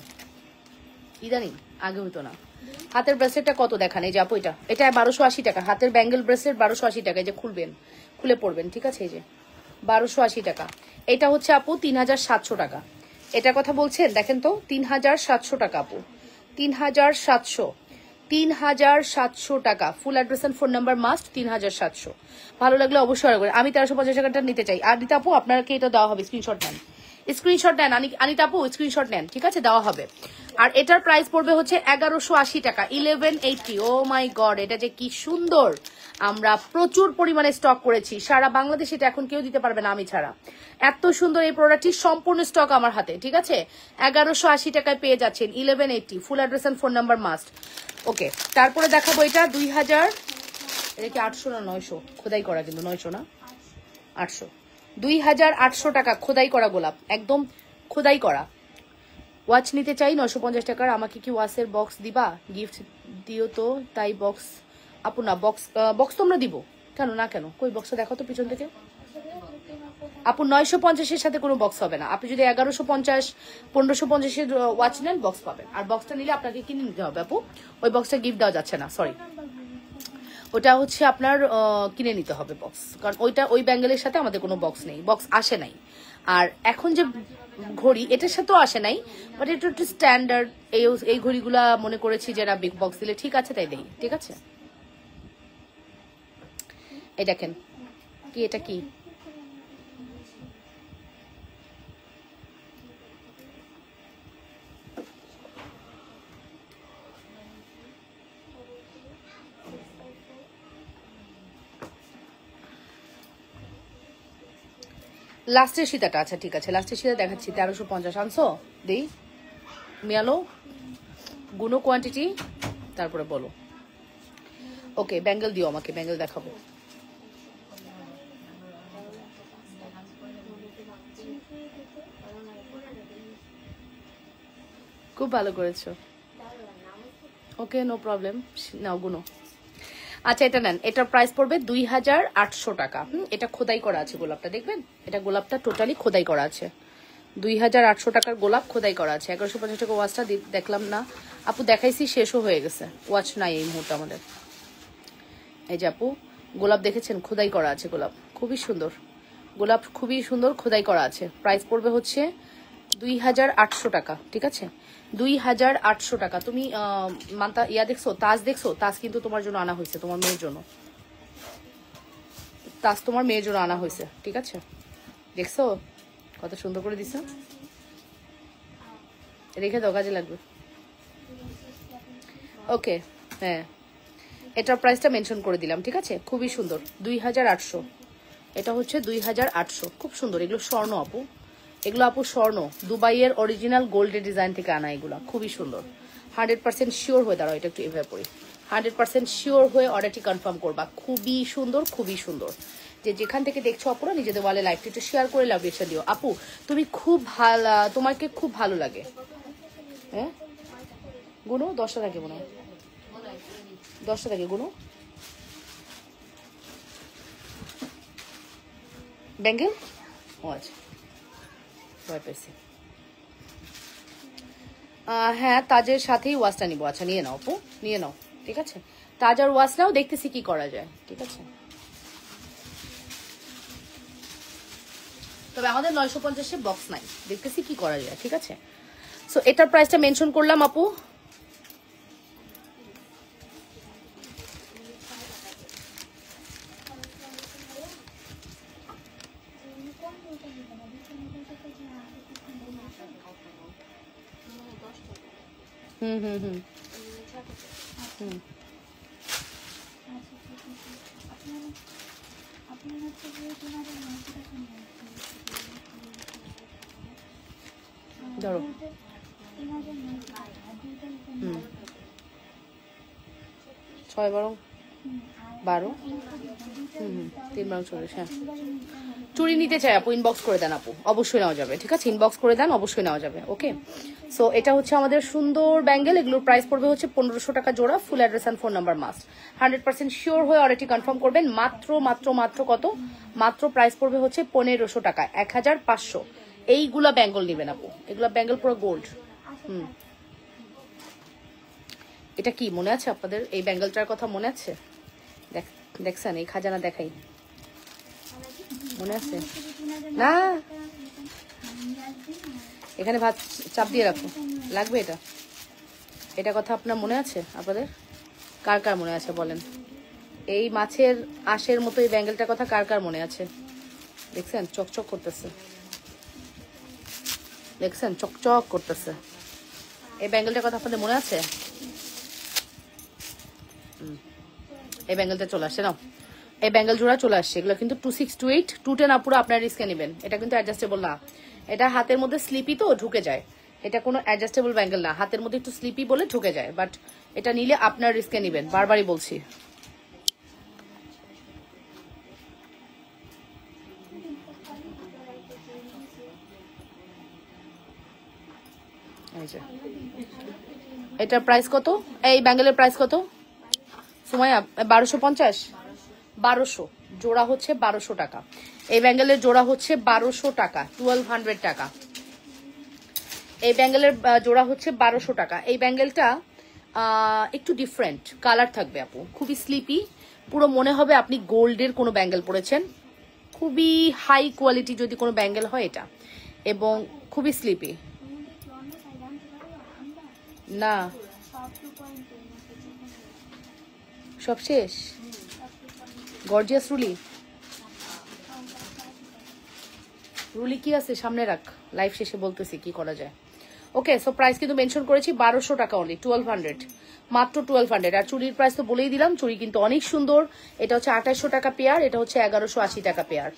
ইদানিং, আগে হইতো না। হাতের ব্রেসলেটটা কত দেখান? এই যে আপু এটা 1280 টাকা। হাতের ব্যাঙ্গেল ব্রেসলেট 1280 টাকা। এই যে খুলবেন, খুলে পড়বেন, ঠিক আছে? এই যে 1280 টাকা। এটা হচ্ছে আপু 3700 টাকা। এটার কথা বলছেন? দেখেন তো 3700 টাকা আপু, 3700, 3700 টাকা। Full address and phone number must 3700। ভালো লাগলে অবশ্যই অর্ডার করেন। আমি 1350 টাকাটা নিতে চাই। আর দিতে আপু আপনাকে এটা দেওয়া হবে, স্ক্রিনশট নেন, স্ক্রিনশট নেন আনিতা আপু, স্ক্রিনশট নেন, ঠিক আছে? দেওয়া হবে। আর এটার প্রাইস পড়বে হচ্ছে 1180 টাকা, 1180। ও মাই গড, এটা যে কি সুন্দর! আমরা প্রচুর পরিমাণে স্টক করেছি, সারা বাংলাদেশ এটা এখন কেউ দিতে পারবে না আমি ছাড়া। এত সুন্দর এই প্রোডাক্টটি, সম্পূর্ণ স্টক আমার হাতে, ঠিক আছে? 1180 টাকায় পেয়ে যাচ্ছেন, 1180। Full address and phone number must. Okay, তারপরে দেখাবো এটা 2000, এটা কি 800 না 900? খোদাই করা কিন্তু 900 না 800। 2800 টাকা খোদাই করা গোলাপ, একদম খোদাই করা। ওয়াচ নিতে চাই 950 টাকার। আমাকে কি ওয়াচের বক্স দিবা? গিফট দিও তো, তাই বক্স আপু না, বক্স তোমরা দিব কেন? না কেন? কই বক্সটা দেখো তো পিছন থেকে আপু। 950-এর সাথে কোনো বক্স হবে না। আপনি যদি 1150, 1550-এর ওয়াচ নেন বক্স পাবেন। আর বক্সটা নিলে আপনাকে কিনে নিতে হবে আপু। ওই বক্সটা গিফট দেওয়া যাচ্ছে না, সরি। ওটা হচ্ছে আপনার কিনে নিতে হবে বক্স, কারণ ওই ব্যাঙ্গেলের সাথে আমাদের কোনো বক্স নেই, বক্স আসে নাই। আর এখন যে ঘড়ি এটার সাথেও আসে নাই, বাট এটা একটু স্ট্যান্ডার্ড। এই ঘড়িগুলা মনে করেছি যারা বিগ বক্স দিলে ঠিক আছে তাই দেই, ঠিক আছে? এই দেখেন কি, এটা কি? লাস্টের সীতাটা, আচ্ছা ঠিক আছে, লাস্টের সীতা দেখাচ্ছি। 1350 আনছো, দেই মিয়ালো গুনো কোয়ান্টিটি, তারপরে বলো। ওকে, ব্যাঙ্গেল দিও আমাকে, ব্যাঙ্গেল দেখাবো। খুব ভালো করেছো। ওকে, নো প্রবলেম, নাও গুনো। আচ্ছা এটা নেন, এটার প্রাইস পড়বে 2800 টাকা। এটা খোদাই করা আছে গোলাপটা, দেখবেন? এটা গোলাপটা টোটালি খোদাই করা আছে। 2800 টাকার গোলাপ খোদাই করা আছে। 1150 টাকা ওয়াচটা দেখলাম না আপু, দেখাইছি, শেষও হয়ে গেছে, ওয়াচ নাই এই মুহূর্তে আমাদের। এই যে আপু গোলাপ দেখেছেন, খোদাই করা আছে গোলাপ, খুবই সুন্দর গোলাপ, খুবই সুন্দর খোদাই করা আছে। প্রাইস পড়বে হচ্ছে 2800 টাকা, ঠিক আছে? 2800 টাকা। তুমি মান্তা ইয়া দেখছো, তাজ দেখছো? তাজ কিন্তু তোমার জন্য আনা হয়েছে, তোমার মেয়ের জন্য। তাজ তোমার মেয়ের জন্য আনা হয়েছে, ঠিক আছে? দেখছো কত সুন্দর করে দিছো? রেখে দাও, কাজে লাগবে। ওকে, হ্যাঁ, এটার প্রাইসটা মেনশন করে দিলাম, ঠিক আছে? খুবই সুন্দর, 2800। এটা হচ্ছে 2800, খুব সুন্দর। এগুলো স্বর্ণ আপু, এগুলো আপু স্বর্ণ, দুবাইয়ের অরিজিনাল গোল্ডের ডিজাইন থেকে আনা, এগুলো খুবই সুন্দর। 100% শিওর হয়ে দাঁড়াও, এটা একটু এভাবে পড়ি। 100% শিওর হয়ে অর্ডারটি কনফার্ম করবা। খুবই সুন্দর, খুবই সুন্দর। যে যেখান থেকে দেখছো আপুরা, নিজেদের ওয়ালে লাইভটি একটু শেয়ার করে লাভ রেখে দিও। আপু তুমি খুব ভালো, তোমাকে খুব ভালো লাগে। হ্যাঁ গুনো 10টা থাকে মনে হয়, 10টা থাকে গুনো। ব্যাঙ্গেল, ও আচ্ছা, ভয় পেয়েছি। হ্যাঁ, তাজের সাথেই ওয়াচটা নিবো। আচ্ছা নিয়ে নাও আপু, নিয়ে নাও, ঠিক আছে? তাজ আর ওয়াচ নাও, দেখতেছি কি করা যায়, ঠিক আছে? তবে আমাদের 950-এ বক্স নাই, দেখতেছি কি করা যায়, ঠিক আছে? সো এটার প্রাইসটা মেনশন করলাম আপু। হুম হুম হুম হুম ধরো। হুম 6 12 12। হুম 3 12 40। হ্যাঁ, চুড়ি নিতে চাই আপু, ইনবক্স করে দেন আপু, অবশ্যই নেওয়া যাবে, ঠিক আছে? ইনবক্স করে দেন, অবশ্যই নেওয়া যাবে। ওকে, সো এটা হচ্ছে আমাদের সুন্দর ব্যাঙ্গেল। এগুলোর প্রাইস পড়বে হচ্ছে 1500 টাকা জোড়া। Full address and phone number must. 100% sure হয়ে অর্ডারটি কনফার্ম করবেন। মাত্র মাত্র মাত্র কত? মাত্র প্রাইস পড়বে হচ্ছে 1500 টাকা, 1500। এইগুলা ব্যাঙ্গল নেবেন আপু, এগুলা ব্যাঙ্গল পুরো গোল্ড। হুম এটা কি মনে আছে আপনাদের? এই ব্যাঙ্গেলটার কথা মনে আছে? দেখছেন এই খাজানা দেখাই, মনে আছে না? এখানে ভাত চাপ দিয়ে রাখো, লাগবে এটা। এটা কথা আপনার মনে আছে? আপনাদের কার কার মনে আছে বলেন? এই মাছের আঁশের মতো এই ব্যাঙ্গেলটার কথা কার কার মনে আছে? দেখছেন চকচক করতেছে, দেখছেন চকচক করতেছে। এই ব্যাঙ্গেলটার কথা আপনাদের মনে আছে? এই ব্যাঙ্গেলটা চলে আসছে না, এই ব্যাঙ্গেল জোড়া চলে আসছে। এগুলো কিন্তু 2628 210 আপুরা আপনার রিস্কে নেবেন। এটা কিন্তু অ্যাডজাস্টেবল না, এটা হাতের মধ্যে স্লিপি তো ঢুকে যায়। এটা কোনো অ্যাডজাস্টেবল ব্যাঙ্গেল না, হাতের মধ্যে একটু স্লিপি বলে ঢুকে যায়। বাট এটা নিলে আপনার রিস্কে নেবেন, বারবারই বলছি। এটার প্রাইস কত? এই ব্যাঙ্গেলের প্রাইস কত সুমাইয়া? 1250। 1200 জোড়া হচ্ছে 1200 টাকা। এই ব্যাঙ্গেলের জোড়া হচ্ছে 1200 টাকা, 1200 টাকা। এই ব্যাঙ্গেলের জোড়া হচ্ছে 1200 টাকা। এই ব্যাঙ্গেলটা একটু ডিফারেন্ট কালার থাকবে আপু, খুবই স্লিপি, পুরো মনে হবে আপনি গোল্ডের কোনো ব্যাঙ্গেল পরেছেন। খুবই হাই কোয়ালিটি যদি কোনো ব্যাঙ্গেল হয় এটা, এবং খুবই স্লিপি। না সব শেষ। গর্জিয়াস রুলি, রুলি কি আছে সামনে রাখ, লাইভ শেষে বলতেছি কি করা যায়। ওকে, সো প্রাইস কিন্তু মেনশন করেছি 1200 টাকা অনলি, 1200, মাত্র 1200। আর চুড়ির প্রাইস তো বলেই দিলাম, চুড়ি কিন্তু অনেক সুন্দর। এটা হচ্ছে 2800 টাকা পেয়ার, এটা হচ্ছে 1180 টাকা পেয়ার,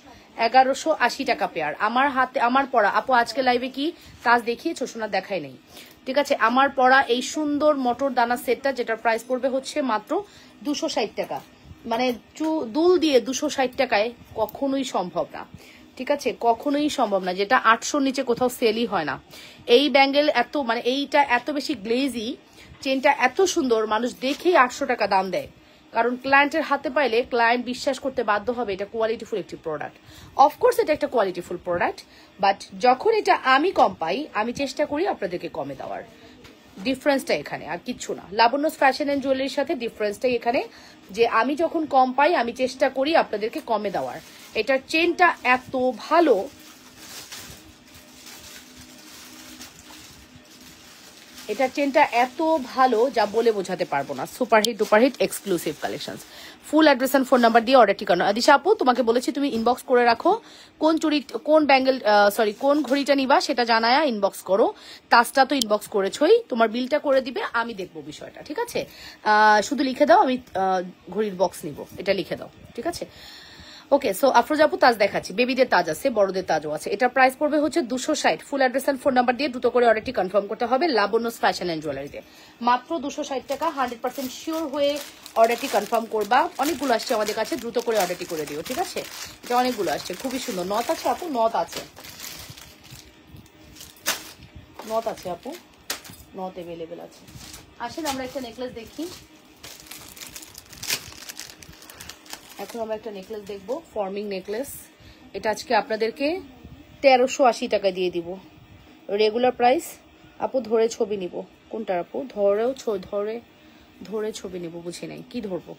1180 টাকা পেয়ার। আমার হাতে আমার পরা আপু আজকে লাইভে কি কাজ দেখিয়েছো? শোনা দেখাই নেই, ঠিক আছে। আমার পরা এই সুন্দর মটর দানা সেটটা, যেটার প্রাইস পড়বে হচ্ছে মাত্র 260 টাকা। মানে দুল দিয়ে 260 টাকায় কখনোই সম্ভব না, ঠিক আছে, কখনোই সম্ভব না। যেটা 800 নিচে কোথাও সেলই হয় না। এই ব্যাঙ্গেল এত মানে এইটা এত বেশি গ্লেজি, চেনটা এত সুন্দর, মানুষ দেখেই 800 টাকা দাম দেয়। কারণ ক্লায়েন্টের হাতে পাইলে ক্লায়েন্ট বিশ্বাস করতে বাধ্য হবে এটা কোয়ালিটিফুল একটি প্রোডাক্ট। অফকোর্স এটা একটা কোয়ালিটিফুল প্রোডাক্ট, বাট যখন এটা আমি কম পাই, আমি চেষ্টা করি আপনাদেরকে কমে দেওয়ার। ডিফারেন্সটা এখানে, আর কিচ্ছু না। লাবণ্য ফ্যাশন এন্ড জুয়েলারির সাথে ডিফারেন্সটাই এখানে, যে আমি যখন কম পাই আমি চেষ্টা করি আপনাদেরকে কমে দেওয়ার। এটার চেনটা এত ভালো, এটার চেনটা এত ভালো যা বলে বোঝাতে পারবো না। Superhit ডুপারহিট exclusive collection. Full address and phone number দিয়ে অর্ডার ঠিকানা। আদিশা আপু তোমাকে বলেছি তুমি ইনবক্স করে রাখো, কোন চুড়ি কোন ব্যাঙ্গেল সরি কোন ঘড়িটা নিবা সেটা জানায়া ইনবক্স করো। তাজটা তো ইনবক্স করেছই, তোমার বিলটা করে দিবে, আমি দেখবো বিষয়টা, ঠিক আছে। শুধু লিখে দাও আমি ঘড়ির বক্স নিব, এটা লিখে দাও, ঠিক আছে। ওকে, সো আফরোজ আপু তাজ দেখাচ্ছি, বেবিদের তাজ আছে, বড়দের তাজও আছে। এটা প্রাইস পড়বে হচ্ছে 260। Full address and phone number দিয়ে দ্রুত করে অর্ডারটি কনফার্ম করতে হবে লাবণ্য ফ্যাশন এন্ড জুয়েলারিতে। মাত্র 260 টাকা, 100% শিওর হয়ে অর্ডারটি কনফার্ম করবা। অনেকগুলো আসছে আমাদের কাছে, দ্রুত করে অর্ডারটি করে দিও, ঠিক আছে। এটা অনেকগুলো আসছে, খুবই সুন্দর। নথ আছে আপু, নথ আছে, নথ আছে আপু, নথ অ্যাভেলেবেল আছে। আসেন আমরা একটা নেকলেস দেখি। এখন আমরা একটা নেকলেস দেখবো, ফর্মিং নেকলেস। এটা আজকে আপনাদেরকে 1380 টাকা দিয়ে দিব। রেগুলার প্রাইস আপু ধরে ছবি নিব, কোনটা আপু? ধরে ছবি নিব, বুঝি নাই কি ধরবো,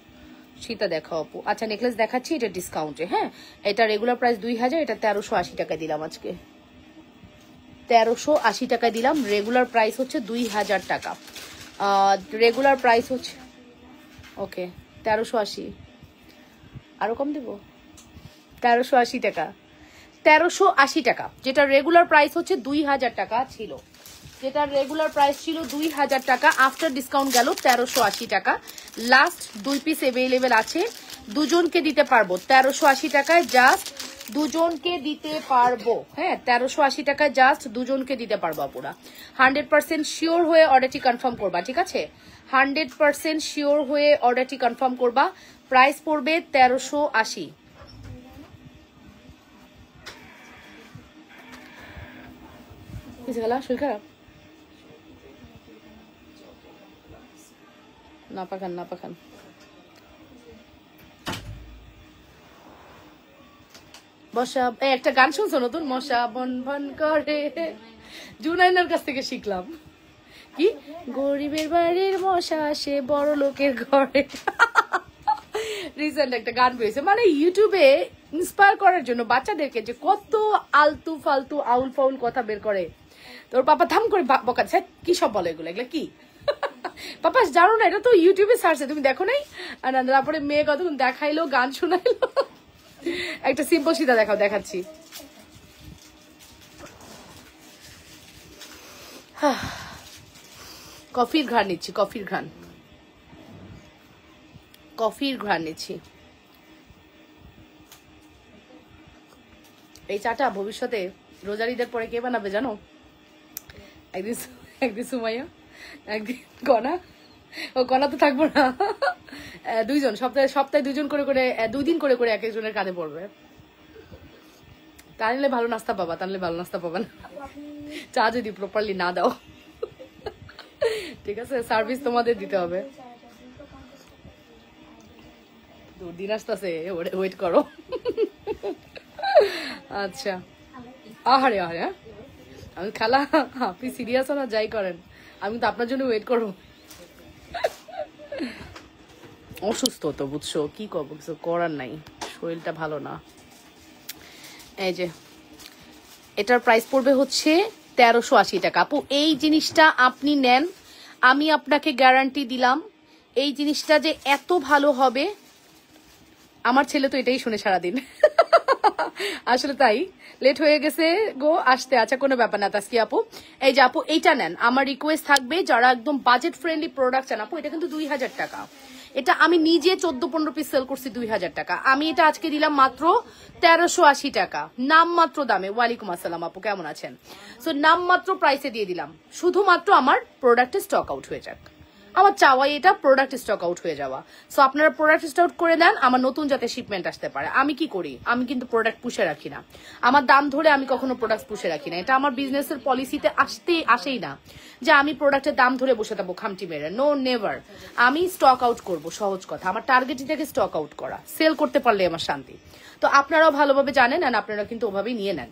সেটা দেখাও আপু। আচ্ছা নেকলেস দেখাচ্ছি, এটা ডিসকাউন্টে। হ্যাঁ, এটা রেগুলার প্রাইস 2000, এটা 1380 টাকা দিলাম আজকে, 1380 টাকা দিলাম। রেগুলার প্রাইস হচ্ছে 2000 টাকা, রেগুলার প্রাইস হচ্ছে ওকে 1380, আরো কম দেবো, 1380 টাকা, 1380 টাকা। যেটা রেগুলার প্রাইস হচ্ছে 2000 টাকা ছিল, যেটা রেগুলার প্রাইস ছিল 2000 টাকা, আফটার ডিসকাউন্ট গেল 1380 টাকা। লাস্ট 2 পিস অ্যাভেলেবেল আছে, দুজনকে দিতে পারবো 1380 টাকায়, জাস্ট দুজনকে দিতে পারবো। হ্যাঁ, 1380 টাকায় জাস্ট দুজনকে দিতে পারবো আপুরা। 100% শিওর হয়ে অর্ডারটি কনফার্ম করবা, ঠিক আছে। 100% শিওর হয়ে অর্ডারটি কনফার্ম করবা। প্রাইস পড়বে 1380। শরীর খারাপ? না পাখান, না পাখান। বসা একটা গান শুনছো নতুন, মশা বন ভন করে, জুনাইনার কাছ থেকে শিখলাম। কি গরিবের বাড়ির মশা আসে বড় লোকের ঘরে। রিসেন্ট একটা গান বেরিয়েছে, মানে ইউটিউবে ইন্সপায়ার করার জন্য বাচ্চাদেরকে যে কত আলতু ফালতু আউল ফাউল কথা বের করে। তোর পাপা থাম করে বকাচ্ছে, কি সব বলে এগুলো, এগুলো কি? পাপা জানো না, এটা তো ইউটিউবে সার্চে, তুমি দেখো নাই? আর তারপরে মেয়ে কতক্ষণ দেখাইলো, গান শোনাইলো। একটা সিম্পল সিধা দেখাও, দেখাচ্ছি। কফির ঘ্রাণ নিচ্ছি, কফির ঘ্রাণ নিচ্ছি। এই চাটা ভবিষ্যতে রোজার ঈদের পরে কে বানাবে জানো? একদিন সুমাইয়া, একদিন কণা। ও কণা তো থাকবো না, দুইজন, সপ্তাহে দুজন করে 2 দিন করে এক একজনের কাঁধে পড়বে। তা নিলে ভালো নাস্তা পাবা, তা নিলে ভালো নাস্তা পাবা না, চা যদি প্রপারলি না দাও। ঠিক আছে, সার্ভিস তোমাদের দিতে হবে। দিন আসতেছে, ওয়েট করো। আচ্ছা, আহারে আহারে, আমি খালা, আপনি সিরিয়াস না যাই করেন, আমি তো আপনার জন্য ওয়েট করবো। অসুস্থ তো বুঝছো, কি করবো, কিছু করার নাই, শরীরটা ভালো না। এই যে এটার প্রাইস পড়বে হচ্ছে 1380 টাকা। আপু এই জিনিসটা আপনি নেন, আমি আপনাকে গ্যারান্টি দিলাম এই জিনিসটা যে এত ভালো হবে। আমার ছেলে তো এটাই শুনে সারাদিন। আসলে তাই লেট হয়ে গেছে গো আসতে। আচ্ছা কোনো ব্যাপার না তাসকি আপু। এই যে আপু এইটা নেন, আমার রিকোয়েস্ট থাকবে যারা একদম বাজেট ফ্রেন্ডলি প্রোডাক্ট চান, আপু এটা কিন্তু 2000 টাকা। এটা আমি নিজে 14-15 পিস সেল করছি 2000 টাকা। আমি এটা আজকে দিলাম মাত্র 1380 টাকা, নাম মাত্র দামে। ওয়ালাইকুম আসসালাম আপু, কেমন আছেন? সো নাম মাত্র প্রাইসে দিয়ে দিলাম, শুধুমাত্র আমার প্রোডাক্টের স্টক আউট হয়ে যাক। আমার চাওয়াই এটা প্রোডাক্ট স্টক আউট হয়ে যাওয়া। সো আপনারা প্রোডাক্ট স্টক করে দেন, আমার নতুন যাতে শিপমেন্ট আসতে পারে। আমি কি করি, আমি কিন্তু প্রোডাক্ট পুষে রাখি না, আমার দাম ধরে আমি কখনো প্রোডাক্ট পুষে রাখি না। এটা আমার বিজনেসের পলিসিতে আসেই না যে আমি প্রোডাক্টের দাম ধরে বসে থাকবো খামটি মেরে। No, never. আমি স্টক আউট করব, সহজ কথা। আমার টার্গেট এটাকে স্টক আউট করা, সেল করতে পারলে আমার শান্তি। তো আপনারাও ভালোভাবে জানেন, আর আপনারা কিন্তু ওভাবেই নিয়ে নেন।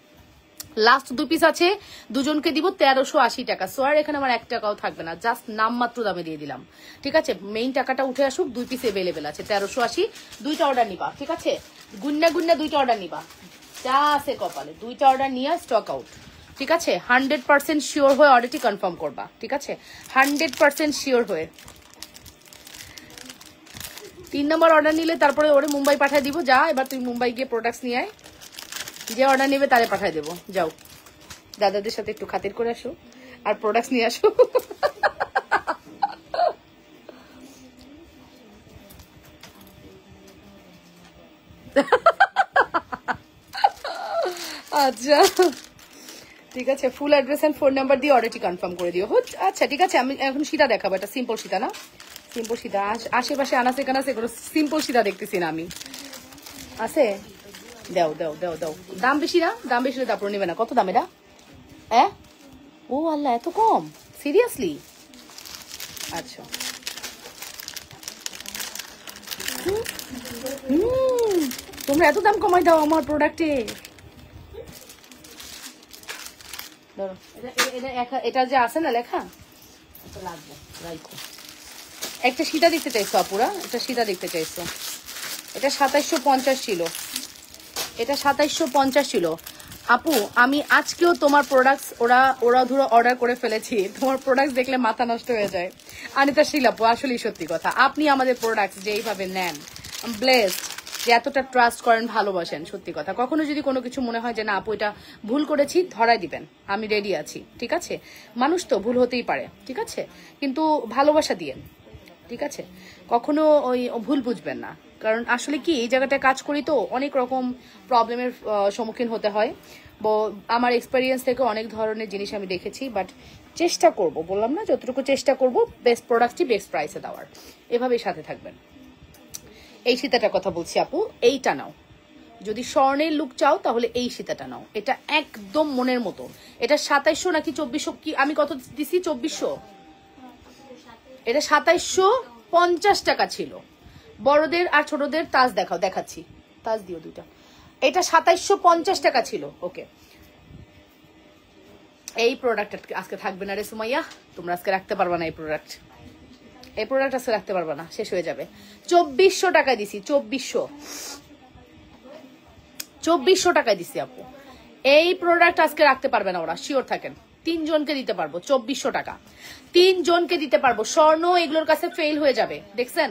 লাস্ট 2 পিস আছে, দুজনকে দিব 1380 টাকা। সো আর এখানে আমার 1 টাকাও থাকবে না, জাস্ট নামমাত্র দামে দিয়ে দিলাম। ঠিক আছে, মেইন টাকাটা উঠে আসুক। 2 পিস এভেলেবেল আছে 1380, 2টা অর্ডার নিবা। ঠিক আছে, গুন্না 2টা অর্ডার নিবা, যা আছে কপালে 2টা অর্ডার নিয়ে স্টক আউট। ঠিক আছে, 100% শিওর হয়ে অর্ডারটি কনফার্ম করবা। ঠিক আছে, 100% শিওর হয়ে। 3 নম্বর অর্ডার নিলে তারপরে ওরে মুম্বাই পাঠিয়ে দিব। যা, এবার তুই মুম্বাই গিয়ে প্রোডাক্টস নিয়ে আয়, যে অর্ডার নেবে তারে পাঠিয়ে দেবো। যাও, দাদাদের সাথে একটু খাতির করে আসো আর প্রোডাক্টস নিয়ে আসো। আচ্ছা ঠিক আছে, full address and phone number দিয়ে অর্ডারটি কনফার্ম করে দিও। আচ্ছা ঠিক আছে, আমি এখন সীতা দেখাবো। এটা সিম্পল সীতা না, সিম্পল সীতা। আশেপাশে আনাসে কানাসে কোনো সিম্পল সীতা দেখতেছি না আমি। আছে, দাও দাও দাও দাও। দাম বেশি না, দাম বেশি হলে তারপর নেবে না। কত দাম এটা? ও আল্লাহ, এত কম, সিরিয়াসলি? আচ্ছা, তোমরা এত দাম কমাই দাও আমার প্রোডাক্টে। এটা যে আছে না লেখা, লাগবে রাইখো। একটা সীতা দেখতে চাইছো আপুরা, একটা সীতা দেখতে চাইছো। এটা 2750 ছিল, এটা 2750 ছিল। আপু আমি আজকেও তোমার প্রোডাক্টস ওরা ধরো অর্ডার করে ফেলেছি। তোমার প্রোডাক্টস দেখলে মাথা নষ্ট হয়ে যায়। আনিতা শিলাপু, আসলেই সত্যি কথা, আপনি আমাদের প্রোডাক্টস যে এইভাবে নেন, ব্লেসড, যে এতটা ট্রাস্ট করেন, ভালোবাসেন, সত্যি কথা। কখনো যদি কোনো কিছু মনে হয় যে না আপু এটা ভুল করেছি, ধরাই দিবেন, আমি রেডি আছি। ঠিক আছে, মানুষ তো ভুল হতেই পারে, ঠিক আছে, কিন্তু ভালোবাসা দিয়েন। ঠিক আছে, কখনো ওই ভুল বুঝবেন না। কারণ আসলে কি, এই জায়গাটায় কাজ করি তো অনেক রকম প্রবলেমের সম্মুখীন হতে হয়। আমার এক্সপেরিয়েন্স থেকে অনেক ধরনের জিনিস আমি দেখেছি। বাট চেষ্টা করব, বললাম না, যতটুকু চেষ্টা করব বেস্ট প্রোডাক্টই বেস্ট প্রাইসে দেওয়ার। এভাবেই সাথে থাকবেন। এই সীতাটার কথা বলছি আপু, এইটা নাও। যদি স্বর্ণের লুক চাও তাহলে এই সীতাটা নাও, এটা একদম মনের মতো। এটা 2700 নাকি 2400, কি আমি কত দিছি, 2400। এটা 2750 টাকা ছিল। বড়দের আর ছোটদের তাজ দেখাও, দেখাচ্ছি, তাজ দিও 2টা। এটা 2750 টাকা ছিল। ওকে, এই প্রোডাক্ট আজকে থাকবে না রে সুমাইয়া, তোমরা আজকে রাখতে পারবা না এই প্রোডাক্ট আজকে রাখতে পারবা না, শেষ হয়ে যাবে। 2400 টাকায় দিছি, 2400 টাকায় দিছি আপু। এই প্রোডাক্ট আজকে রাখতে পারবে না ওরা, শিওর থাকেন। 3 জনকে দিতে পারবো 2400 টাকা, 3 জনকে দিতে পারবো। স্বর্ণ এগুলোর কাছে ফেল হয়ে যাবে, দেখছেন?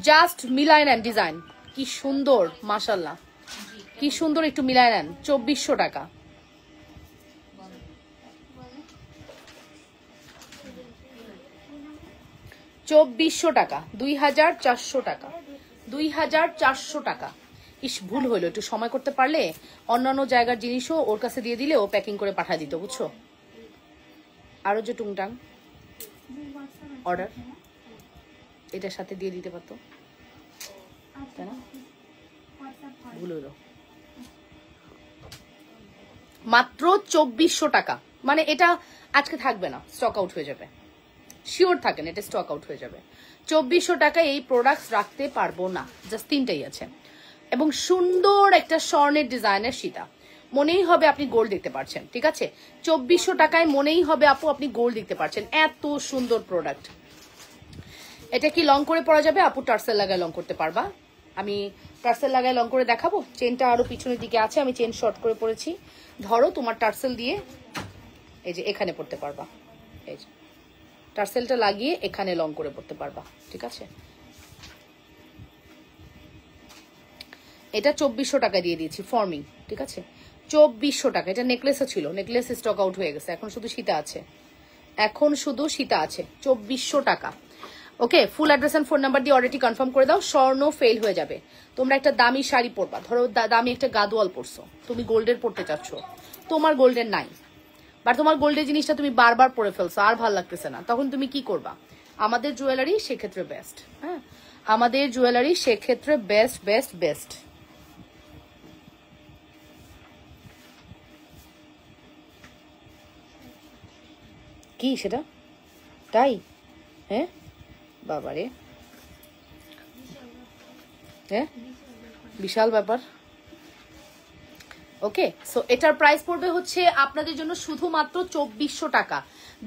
জাস্ট মিলায় নেন ডিজাইন, কি সুন্দর মাশাল্লাহ, কি সুন্দর, একটু মিলায় নেন। 2400 টাকা, 2400 টাকা, 2400 টাকা, 2400 টাকা। ইস, ভুল হইলো, একটু সময় করতে পারলে অন্যান্য জায়গার জিনিসও ওর কাছে দিয়ে দিলে ও প্যাকিং করে পাঠিয়ে দিত, বুঝছো? আরো যে টুংটাং অর্ডার এটার সাথে দিয়ে দিতে পারতো, তাই না? ভুল হইলো। মাত্র 2400 টাকা, মানে এটা আজকে থাকবে না, স্টক আউট হয়ে যাবে, শিওর থাকেন, এটা স্টক আউট হয়ে যাবে। 2400 টাকায় এই প্রোডাক্টস রাখতে পারবো না, জাস্ট 3টাই আছে। এবং সুন্দর একটা স্বর্ণের ডিজাইনের সীতা, মনেই হবে আপনি গোল্ড দেখতে পাচ্ছেন, ঠিক আছে? 2400 টাকায় মনেই হবে আপু আপনি গোল্ড দেখতে পাচ্ছেন, এত সুন্দর প্রোডাক্ট। এটা কি লং করে পরা যাবে আপু? টার্সেল লাগায় লং করতে পারবা। আমি টার্সেল লাগায় লং করে দেখাবো। চেনটা আরো পিছনের দিকে আছে, আমি চেন শর্ট করে পরেছি। ধরো তোমার টার্সেল দিয়ে এই যে এখানে পড়তে পারবা, এই যে টার্সেলটা লাগিয়ে এখানে লং করে পড়তে পারবা, ঠিক আছে? এটা 2400 টাকা দিয়ে দিয়েছি, ফর্মিং, ঠিক আছে? 2400 টাকা। এটা নেকলেসও ছিল, নেকলেস স্টক আউট হয়ে গেছে, এখন শুধু সীতা আছে, 2400 টাকা। Okay, full address and phone number দিয়ে অর্ডারটি কনফার্ম করে দাও। স্বর্ণ ফেল হয়ে যাবে। তোমরা একটা দামি শাড়ি পরবা, ধরো দামি একটা গাদোয়াল পরছো, তুমি গোল্ডের পরতে চাচ্ছ, তোমার গোল্ডের নাই, বা তোমার গোল্ডের জিনিসটা তুমি বারবার পরে ফেলছো, আর ভাল লাগতেছে না, তখন তুমি কি করবা? আমাদের জুয়েলারি সেক্ষেত্রে বেস্ট। হ্যাঁ, আমাদের জুয়েলারি সেক্ষেত্রে বেস্ট বেস্ট বেস্ট। কি সেটা? তাই? হ্যাঁ বাবারে, হ্যাঁ বিশাল ব্যাপার। ওকে, সো এটার প্রাইস পড়বে হচ্ছে আপনাদের জন্য শুধুমাত্র 2400 টাকা,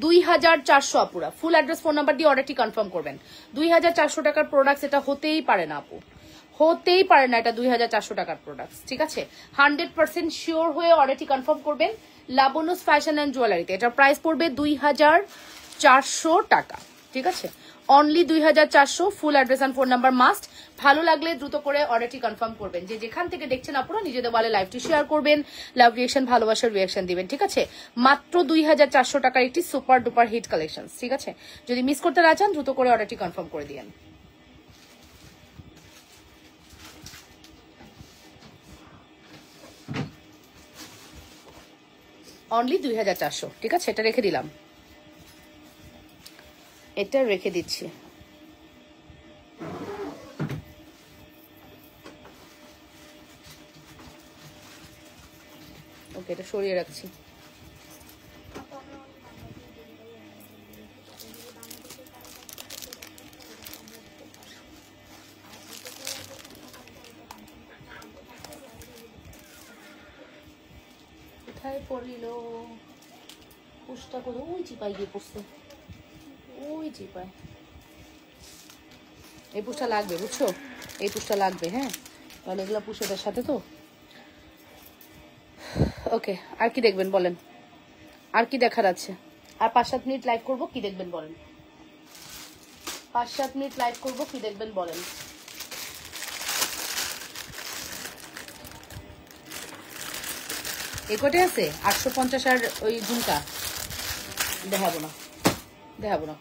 2400 আপুরা। ফুল অ্যাড্রেস ফোন নাম্বার দিয়ে অর্ডারটি কনফার্ম করবেন। 2400 টাকার প্রোডাক্টস এটা হতেই পারে না আপু, হতেই পারে না এটা 2400 টাকার প্রোডাক্টস, ঠিক আছে? 100% শিওর হয়ে অর্ডারটি কনফার্ম করবেন লাবণ্যস ফ্যাশন অ্যান্ড জুয়েলারিতে। এটার প্রাইস পড়বে 2400 টাকা, ঠিক আছে? Only 2400। Full address and phone number must. ভালো লাগলে দ্রুত করে অর্ডারটি কনফার্ম করবেন। যে যেখান থেকে দেখছেন আপনারা নিজেদের বলে লাইভটি শেয়ার করবেন, লাভ রিয়েকশন, ভালোবাসার রিয়েকশন দিবেন, ঠিক আছে? মাত্র 2400 টাকার একটি সুপার ডুপার হিট কালেকশন, ঠিক আছে? যদি মিস করতে না চান দ্রুত করে অর্ডারটি কনফার্ম করে দিয়েন। অনলি 2400, ঠিক আছে? এটা রেখে দিলাম, এটা রেখে দিচ্ছি। ওকে, এটা সরিয়ে রাখছি। কোথায় পড়িল পুষটা? করে ওই চিপাই গিয়ে পড়ছে, ওই চিপায়। এই পুষটা লাগবে, বুঝছো? এই পুষটা লাগবে, হ্যাঁ, তাহলে এগুলো পুষেটার সাথে তো। ওকে, আর কি দেখবেন বলেন? আর কি দেখার আছে? আর 5-7 মিনিট লাইভ করবো, কি দেখবেন বলেন? 5-7 মিনিট লাইভ করবো, কি দেখবেন বলেন? এই কটে আছে 850 আর ওই ঝুমকা দেখাবো না, দেখাবো না,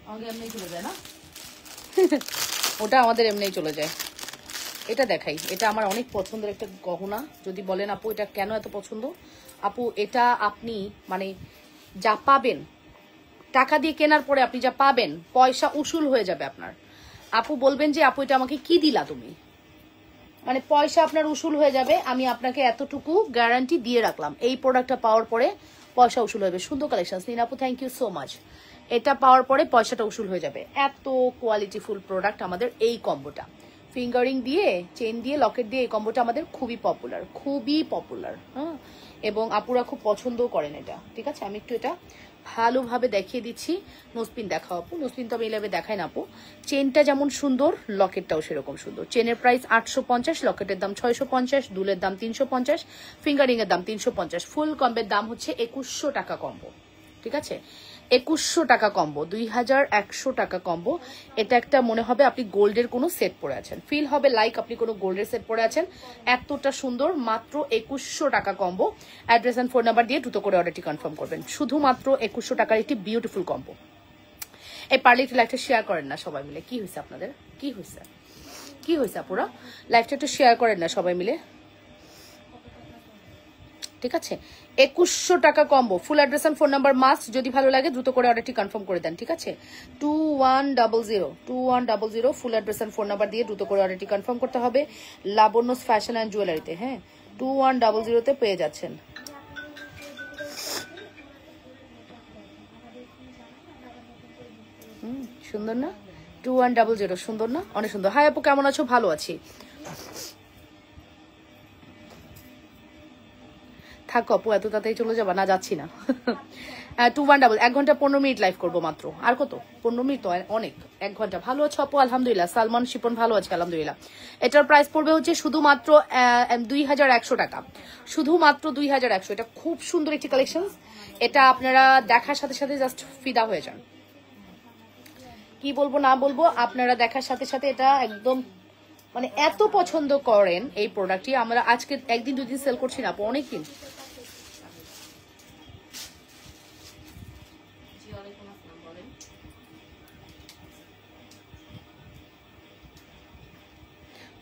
আমাকে এমনি চলে যায় না। ওটা আমাদের এমনি চলে যায়। এটা দেখাই, এটা আমার অনেক পছন্দের একটা গহনা। যদি বলেন আপু এটা কেন এত পছন্দ, আপু এটা আপনি মানে যা পাবেন, টাকা দিয়ে কেনার পরে আপনি যা পাবেন, পয়সা উসুল হয়ে যাবে আপনার। আপু বলবেন যে আপু এটা আমাকে কি দিলা তুমি, মানে পয়সা আপনার উসুল হয়ে যাবে। আমি আপনাকে এতটুকু গ্যারান্টি দিয়ে রাখলাম, এই প্রোডাক্টটা পাওয়ার পরে পয়সা উসুল হয়ে যাবে। সুন্দর কালেকশন নিন আপু, থ্যাংক ইউ সো মাচ। এটা পাওয়ার পরে পয়সাটা উসুল হয়ে যাবে, এত কোয়ালিটিফুল প্রোডাক্ট আমাদের এই কম্বোটা। ফিঙ্গারিং দিয়ে, চেন দিয়ে, লকেট দিয়ে এই কম্বোটা আমাদের খুবই পপুলার, হ্যাঁ। এবং আপুরা খুব পছন্দও করেন এটা, ঠিক আছে। আমি একটু এটা ভালোভাবে দেখিয়ে দিচ্ছি। নোজপিন দেখাও আপু, নোজপিন তো আমি এভাবে দেখাই না আপু। চেনটা যেমন সুন্দর, লকেটটাও সেরকম সুন্দর। চেনের প্রাইস 850, লকেটের দাম 650, দুলের দাম 350, ফিঙ্গারিং এর দাম 350। ফুল কম্বের দাম হচ্ছে 2100 টাকা কম্বো, ঠিক আছে। 2100 টাকা কম্বো, 2100 টাকা কম্বো। এটা একটা মনে হবে আপনি গোল্ডের কোনো সেট পরে আছেন, ফিল হবে লাইক আপনি কোনো গোল্ডের সেট পরে আছেন, এতটা সুন্দর। মাত্র 2100 টাকা combo. Address and phone number দিয়ে দ্রুত করে অর্ডারটি কনফার্ম করবেন। শুধুমাত্র 2100 টাকার একটি বিউটিফুল কম্বো। এই পারলে একটু লাইভটা শেয়ার করেন না সবাই মিলে। কি হয়েছে আপনাদের, কি হয়েছে আপুরা? লাইভটা একটু শেয়ার করেন না সবাই মিলে, ঠিক আছে। 2100 টাকা combo, full address and phone number must. যদি ভালো লাগে দ্রুত করে অর্ডারটি কনফার্ম করে দেন, ঠিক আছে। 2100 full address and phone number দিয়ে দ্রুত করে অর্ডারটি কনফার্ম করতে হবে। লাবণ্যস ফ্যাশন অ্যান্ড জুয়েলারিতে, হ্যাঁ 2100 পেয়ে যাচ্ছেন। সুন্দর না? 2100 সুন্দর না? অনেক সুন্দর। হাই আপু, কেমন আছো? ভালো আছি। থাকো আপু, এত তাড়াতাড়ি চলে যাবা? না, যাচ্ছি না। 2100, 1 ঘন্টা 15 মিনিট লাইভ করবো মাত্র। আর কত? 15 মিনিট তো অনেক। 1 ঘন্টা। ভালো আছো আপু? আলহামদুলিল্লাহ। সালমান শিপন ভালো আছে আলহামদুলিল্লাহ। এটার প্রাইস পড়বে হচ্ছে শুধুমাত্র 2100 টাকা, শুধুমাত্র 2100। এটা খুব সুন্দর একটি কালেকশন। এটা আপনারা দেখার সাথে সাথে জাস্ট ফিদা হয়ে যান। কি বলবো না বলবো, আপনারা দেখার সাথে সাথে এটা একদম মানে এত পছন্দ করেন এই প্রোডাক্টটি। আমরা আজকে একদিন দুদিন সেল করছি না আপু, অনেকদিন।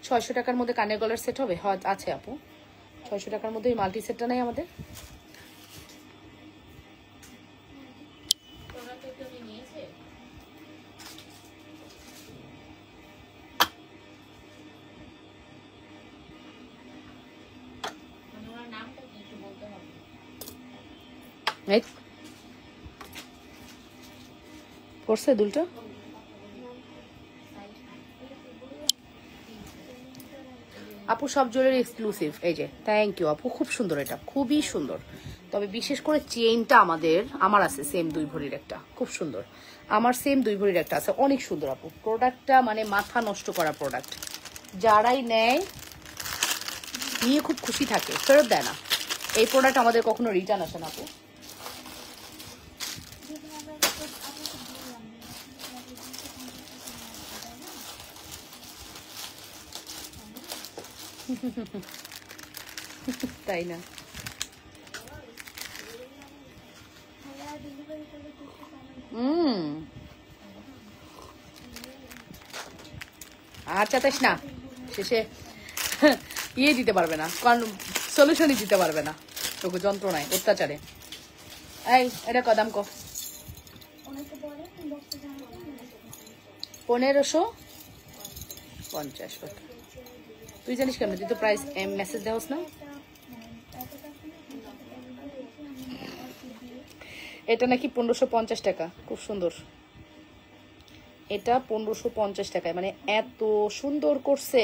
$600 টাকার মধ্যে কানের গলার সেট হবে? হ্যাঁ আছে আপু, 600 টাকার মধ্যে ওই মাল্টি সেটটা নাই আমাদের। করছে দুলটা? আপু সব জুয়েলারি এক্সক্লুসিভ। এই যে থ্যাংক ইউ আপু, খুব সুন্দর, এটা খুবই সুন্দর। তবে বিশেষ করে চেইনটা আমার আছে সেম 2 ভরির একটা, খুব সুন্দর। আমার সেম 2 ভরির একটা আছে, অনেক সুন্দর আপু। প্রোডাক্টটা মানে মাথা নষ্ট করা প্রোডাক্ট। যারাই নেয় নিয়ে খুব খুশি থাকে, ফেরত দেয় না। এই প্রোডাক্ট আমাদের কখনো রিটার্ন আসে না আপু। তাই না? আর চাতাস না, শেষে ইয়ে দিতে পারবে না, সলিউশনই দিতে পারবে না তোকে যন্ত্রণায়, অত্যাচারে। এই এটা কদাম ক 1550 টাকা। তুই জানিস কেন? তুই তো প্রাইস মেসেজ দেওস না। এটা নাকি 1550 টাকা, খুব সুন্দর। এটা 1550 টাকায়, মানে এত সুন্দর করছে।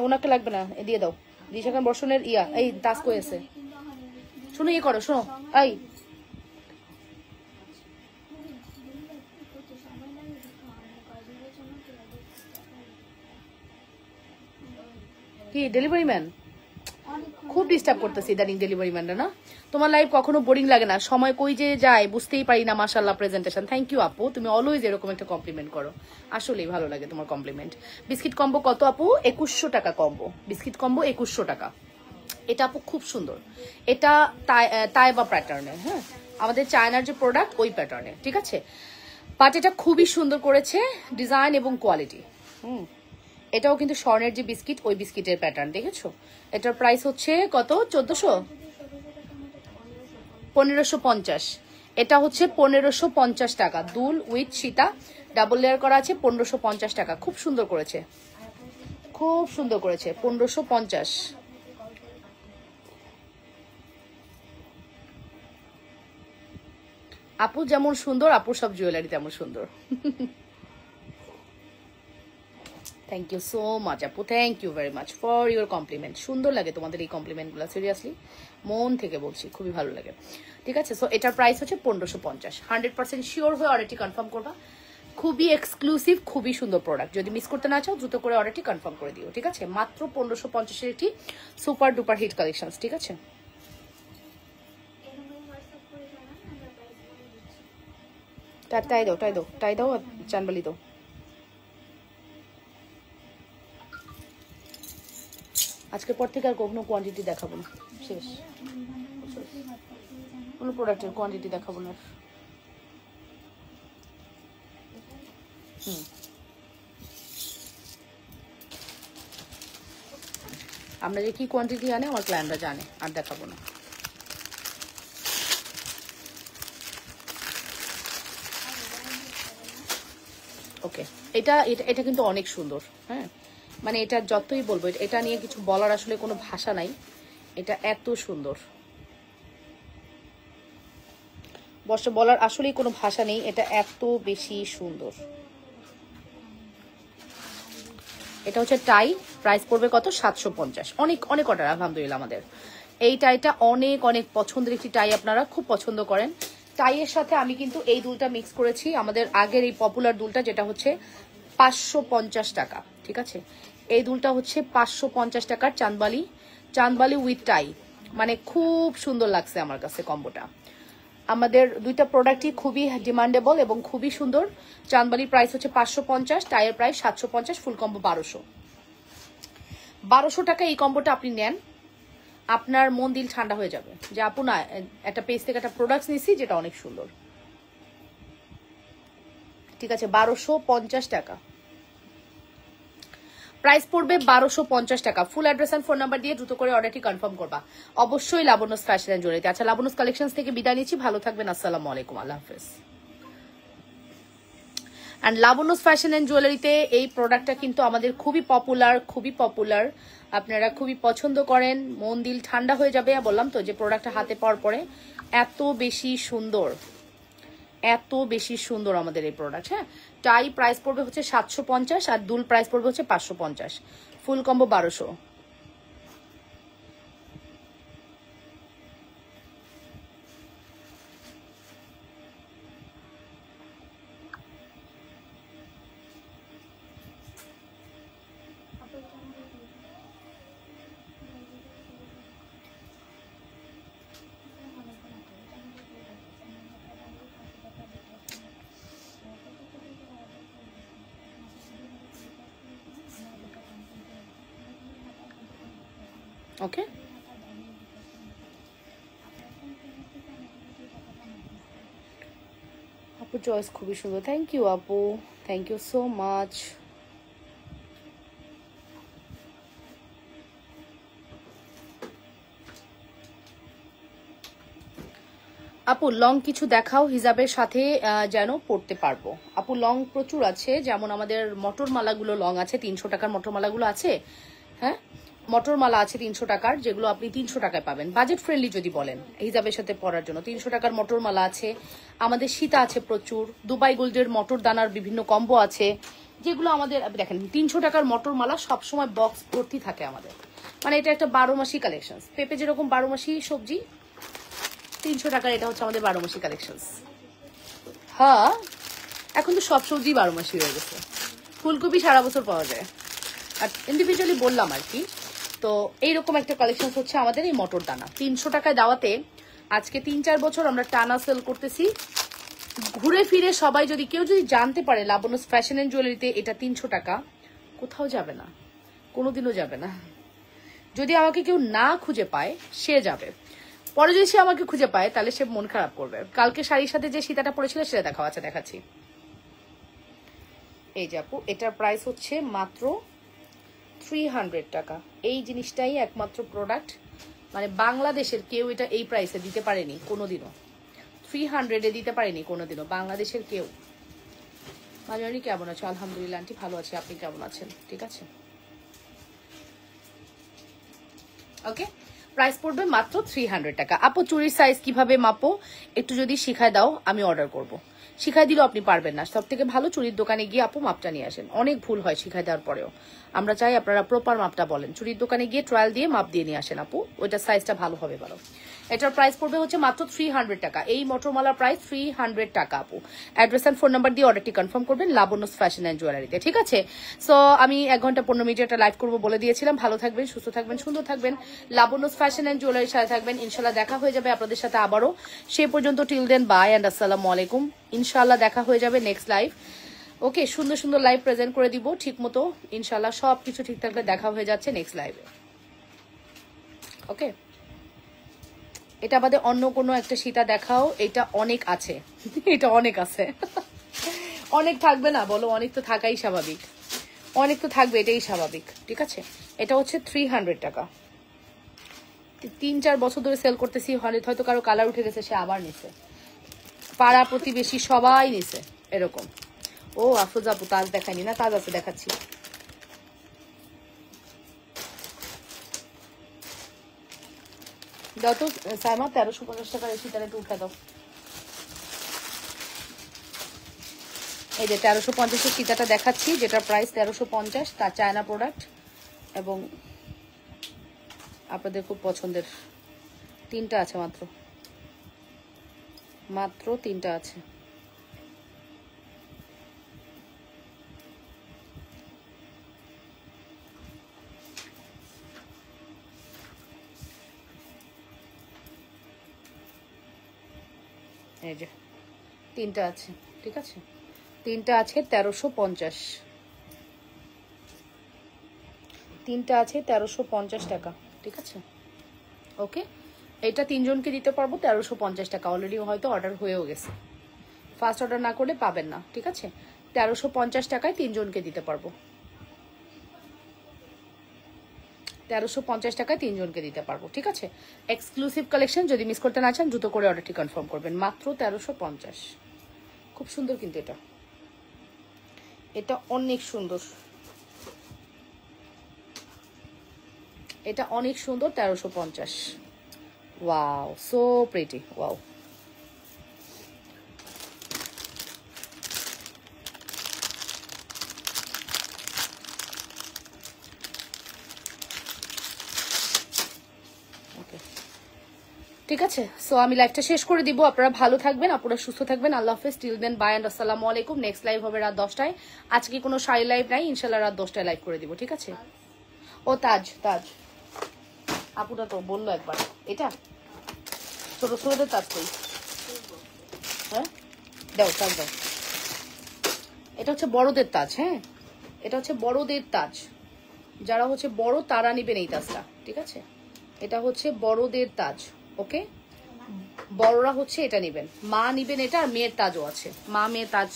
ওনাকে লাগবে না, দিয়ে দাও। দিশাখান বর্ষণের এই দাস কয়েছে। শোনো, ইয়ে করো, শোনো, এই কি ডেলিভারি ম্যান খুব ডিস্টার্ব করতেছে ইদানিং। ডেলিভারি ম্যানরা না, তোমার লাইফ কখনো বোরিং লাগে না? সময় কই যে যায় বুঝতেই পারি না। মাশাআল্লাহ প্রেজেন্টেশন, থ্যাংক ইউ আপু, তুমি অলওয়েজ এরকম একটা কমপ্লিমেন্ট করো, আসলেই ভালো লাগে তোমার কমপ্লিমেন্ট। বিস্কিট কম্বো কত আপু? 2100 টাকা কম্বো, বিস্কিট কম্বো 2100 টাকা। এটা আপু খুব সুন্দর। এটা তাইবা প্যাটার্নের, হ্যাঁ আমাদের চায়নার যে প্রোডাক্ট ওই প্যাটার্নের, ঠিক আছে। বাট এটা খুবই সুন্দর করেছে ডিজাইন এবং কোয়ালিটি। এটাও কিন্তু স্বর্ণের যে বিস্কিট ওই বিস্কিটের প্যাটার্ন, দেখেছো। এটার প্রাইস হচ্ছে কত? 1550। এটা হচ্ছে 1550 টাকা। দুল উইথ সীতা ডাবল লেয়ার করা আছে, 1550 টাকা। খুব সুন্দর করেছে, খুব সুন্দর করেছে। 1550। আপু যেমন সুন্দর, আপুর সব জুয়েলারি তেমন সুন্দর। থ্যাংক ইউ সো মাচ আপু, thank you very much for your compliment. সুন্দর লাগে তোমাদের এই কমপ্লিমেন্টগুলো, সিরিয়াসলি মন থেকে বলছি, খুবই ভালো লাগে। ঠিক আছে, সো এটার প্রাইস হচ্ছে 1550। 100% শিওর হয়ে অর্ডারটি কনফার্ম করবা। খুবই এক্সক্লুসিভ, খুবই সুন্দর প্রোডাক্ট। যদি মিস করতে না চাও দ্রুত করে অর্ডারটি কনফার্ম করে দিও। ঠিক আছে, মাত্র 1550-এর একটি সুপার ডুপার হিট কালেকশন। ঠিক আছে, টাই দাও, টাই দাও, টাই দাও, চানবালি দাও। আজকের পর থেকে আর কোনো কোয়ান্টিটি দেখাবো না, শেষ। কোনো প্রোডাক্টের কোয়ান্টিটি দেখাবো না। আমরা যে কি কোয়ান্টিটি আনে আমার ক্লায়েন্টরা জানে, আর দেখাবো না। ওকে, এটা এটা এটা কিন্তু অনেক সুন্দর। হ্যাঁ, মানে এটা যতই বলবো, এটা নিয়ে কিছু বলার আসলে কোনো ভাষা নাই। এটা এত সুন্দর, বলার আসলেই কোনো ভাষা নেই। এটা এত বেশি সুন্দর। এটা হচ্ছে টাই, প্রাইস পড়বে কত? 750। অনেক অনেক অর্ডার আলহামদুলিল্লাহ আমাদের। এই টাইটা অনেক অনেক পছন্দের একটি টাই, আপনারা খুব পছন্দ করেন। টাইয়ের সাথে আমি কিন্তু এই দুলটা মিক্স করেছি, আমাদের আগের এই পপুলার দুলটা, যেটা হচ্ছে 550 টাকা। ঠিক আছে, এই দুলটা হচ্ছে 550 টাকার চাঁদবালি, চাঁদবালি উইথ টাই। মানে খুব সুন্দর লাগছে আমার কাছে কম্বোটা। আমাদের দুইটা প্রোডাক্টই খুবই ডিমান্ডেবল এবং খুবই সুন্দর। চাঁদবালির প্রাইস হচ্ছে 550, টাইয়ের প্রাইস 750, ফুল কম্বো 1200 টাকা। এই কম্বোটা আপনি নেন, আপনার মন দিল ঠান্ডা হয়ে যাবে যে আপু না, একটা পেজ থেকে একটা প্রোডাক্ট নিছি যেটা অনেক সুন্দর। ঠিক আছে, 1250 টাকা প্রাইস পড়বে, 1250 টাকা। Full address and phone number দিয়ে দ্রুত করে অর্ডারটি কনফার্ম করবা অবশ্যই লাবণ্যস ফ্যাশন এন্ড জুয়েলারিতে। আচ্ছা, লাবণ্যস কালেকশনস থেকে বিদায় নিচ্ছি, ভালো থাকবেন, আসসালামু আলাইকুম, আল্লাহ হাফেজ। অ্যান্ড লাবণ্যস ফ্যাশন এন্ড জুয়েলারিতে এই প্রোডাক্টটা কিন্তু আমাদের খুবই পপুলার, খুবই পপুলার। আপনারা খুবই পছন্দ করেন, মন দিল ঠান্ডা হয়ে যাবে। বললাম তো যে প্রোডাক্টটা হাতে পাওয়ার পরে এত বেশি সুন্দর, এত বেশি সুন্দর আমাদের এই প্রোডাক্ট। হ্যাঁ, টাই প্রাইস পড়বে হচ্ছে 750 আর দুল প্রাইস পড়বে হচ্ছে 550, ফুল কম্বো 1200। ওকে, আপু চয়েস খুবই সুন্দর, থ্যাংক ইউ আপু, থ্যাংক ইউ সো মাচ। আপু লং কিছু দেখাও হিজাবের সাথে যেন পড়তে পারবো। আপু লং প্রচুর আছে, যেমন আমাদের মটর মালাগুলো লং আছে, 300 টাকার মটর মালাগুলো আছে। হ্যাঁ, মটর মালা আছে 300 টাকার, যেগুলো আপনি 300 টাকায় পাবেন, বাজেট ফ্রেন্ডলি যদি বলেন হিজাবের সাথে পরার জন্য। 300 টাকার মটর মালা আছে আমাদের, সীতা আছে প্রচুর, দুবাই গোল্ডের মটর দানার বিভিন্ন কম্বো আছে, যেগুলো আমাদের দেখেন 300 টাকার মটর মালা সবসময় বক্স ভর্তি থাকে আমাদের। মানে এটা একটা 12 মাসি কালেকশন। পেঁপে যেরকম 12 মাসি সবজি, 300 টাকার এটা হচ্ছে আমাদের 12 মাসি কালেকশন। হ্যাঁ, এখন তো সব সবজি 12 মাসি হয়ে গেছে, ফুলকপি সারা বছর পাওয়া যায়। আর ইন্ডিভিজুয়ালি বললাম আর কি। তো এইরকম একটা কালেকশন হচ্ছে আমাদের এই মটর দানা 300 টাকায় দেওয়াতে আজকে 3-4 বছর আমরা টানা সেল করতেছি। ঘুরে ফিরে সবাই যদি কেউ যদি জানতে পারে লাবণ্যস ফ্যাশন এন্ড জুয়েলারিতে এটা 300 টাকা, কোথাও যাবে না, কোনোদিনও যাবে না। যদি আমাকে কেউ না খুঁজে পায় সে যাবে, পরে যদি সে আমাকে খুঁজে পায় তাহলে সে মন খারাপ করবে। কালকে শাড়ির সাথে যে সীতাটা পরেছিল সেটা দেখাও। আচ্ছা দেখাচ্ছি, এই যে আপু এটার প্রাইস হচ্ছে মাত্র 300 টাকা। এই জিনিসটাই একমাত্র প্রোডাক্ট, মানে বাংলাদেশের কেউ এটা এই প্রাইসে দিতে পারেনি কোনোদিনও, 300-এ দিতে পারেনি কোনোদিনও বাংলাদেশের কেউ। মাঝারি কেমন আছো? আলহামদুলিল্লাহ আন্টি ভালো আছি, আপনি কেমন আছেন? ঠিক আছে, ওকে, প্রাইস পড়বে মাত্র 300 টাকা। আপু চুরির সাইজ কিভাবে মাপো একটু যদি শিখায় দাও, আমি অর্ডার করব। শিখাই দিলেও আপনি পারবেন না। সব থেকে ভালো চুরির দোকানে গিয়ে আপু মাপটা নিয়ে আসেন। অনেক ভুল হয় শিখাই দেওয়ার পরেও। আমরা চাই আপনারা প্রপার মাপটা বলেন। চুরির দোকানে গিয়ে ট্রায়াল দিয়ে মাপ দিয়ে নিয়ে আসেন আপু, ওইটা সাইজটা ভালো হবে ভালো। এটার প্রাইস পড়বে হচ্ছে মাত্র 300 টাকা। এই মটরমালার প্রাইস 300 টাকা আপু। অ্যাড্রেস এন্ড ফোন নাম্বার দিয়ে অর্ডারটি কনফার্ম করবেন লাবণ্যস ফ্যাশন অ্যান্ড জুয়েলারিতে, ঠিক আছে? সো আমি 1 ঘন্টা 15 মিনিট একটা লাইভ করবো বলে দিয়েছিলাম। ভালো থাকবেন, সুস্থ থাকবেন, সুন্দর থাকবেন, লাবণ্যস ফ্যাশন অ্যান্ড জুয়েলারির সাথে থাকবেন। ইনশাল্লাহ দেখা হয়ে যাবে আপনাদের সাথে আবারও। সে পর্যন্ত টিল দেন বাই অ্যান্ড আসসালামু আলাইকুম। ইনশাল্লাহ দেখা হয়ে যাবে নেক্সট লাইভ। ওকে, সুন্দর সুন্দর লাইভ প্রেজেন্ট করে দিব ঠিক মতো। ইনশাল্লাহ সবকিছু ঠিক থাকলে দেখা হয়ে যাচ্ছে নেক্সট লাইভে। ওকে, এটা বাদে অন্য কোনো একটা সীতা দেখাও। এটা অনেক আছে, এটা অনেক আছে। অনেক থাকবে না বলো? অনেক তো থাকাই স্বাভাবিক, অনেক তো থাকবে, এটাই স্বাভাবিক, ঠিক আছে? এটা হচ্ছে 300 টাকা। 3-4 বছর ধরে সেল করতেছি, হয়তো কারো কালার উঠে গেছে, সে আবার নিছে, পাড়া প্রতিবেশী সবাই নিছে এরকম। ও আফরোজা আপু তাজ দেখায়নি না? তাজ আছে, দেখাচ্ছি। দাও তো সাইমা, 1350 টাকার এই সীতাটা একটু উঠে দাও। এই যে 1350 সীতাটা দেখাচ্ছি, যেটা প্রাইস 1350, তার চায়না প্রোডাক্ট এবং আপনাদের খুব পছন্দের। 3টা আছে মাত্র, মাত্র 3টা আছে। এই যে 3টা আছে, ঠিক আছে? 3টা আছে 1350, 3টা আছে 1350 টাকা, ঠিক আছে? ওকে, এটা 3 জনকে দিতে পারবো 1350 টাকা। অলরেডি হয়তো অর্ডার হয়েও গেছে, ফার্স্ট অর্ডার না করলে পাবেন না, ঠিক আছে? 1350 টাকায় 3 জনকে দিতে পারবো। 1350 টাকায় 3 জনকে দিতে পারবো, ঠিক আছে? এক্সক্লুসিভ কালেকশন, যদি মিস করতে না চান দ্রুত করে অর্ডারটি কনফার্ম করবেন। মাত্র 1350। খুব সুন্দর কিন্তু এটা, এটা অনেক সুন্দর, এটা অনেক সুন্দর। 1350। Wow, so pretty, wow. ঠিক আছে, সো আমি লাইভটা শেষ করে দিব। আপনারা ভালো থাকবেন, আপনারা সুস্থ থাকবেন। আল্লাহ হাফেজ, টিল দেন বাই অ্যান্ড আসসালামু আলাইকুম। নেক্সট লাইভ হবে রাত 10টায়। আজকে কোনো শাড়ি লাইভ নাই, ইনশাল্লাহ রাত 10টায় লাইভ করে দিব, ঠিক আছে? ও তাজ, তাজ আপুটা তো বললো একবার, এটা ছোট ছোটদের তাজ কই? হ্যাঁ দাও, তাজ দাও। এটা হচ্ছে বড়দের তাজ, হ্যাঁ এটা হচ্ছে বড়দের তাজ। যারা হচ্ছে বড় তারা নিবেন এই তাজটা, ঠিক আছে? এটা হচ্ছে বড়দের তাজ, ওকে? বড়রা হচ্ছে এটা নিবেন, মা নিবেন এটা, আর মেয়ের তাজও আছে, মা মেয়ে তাজ,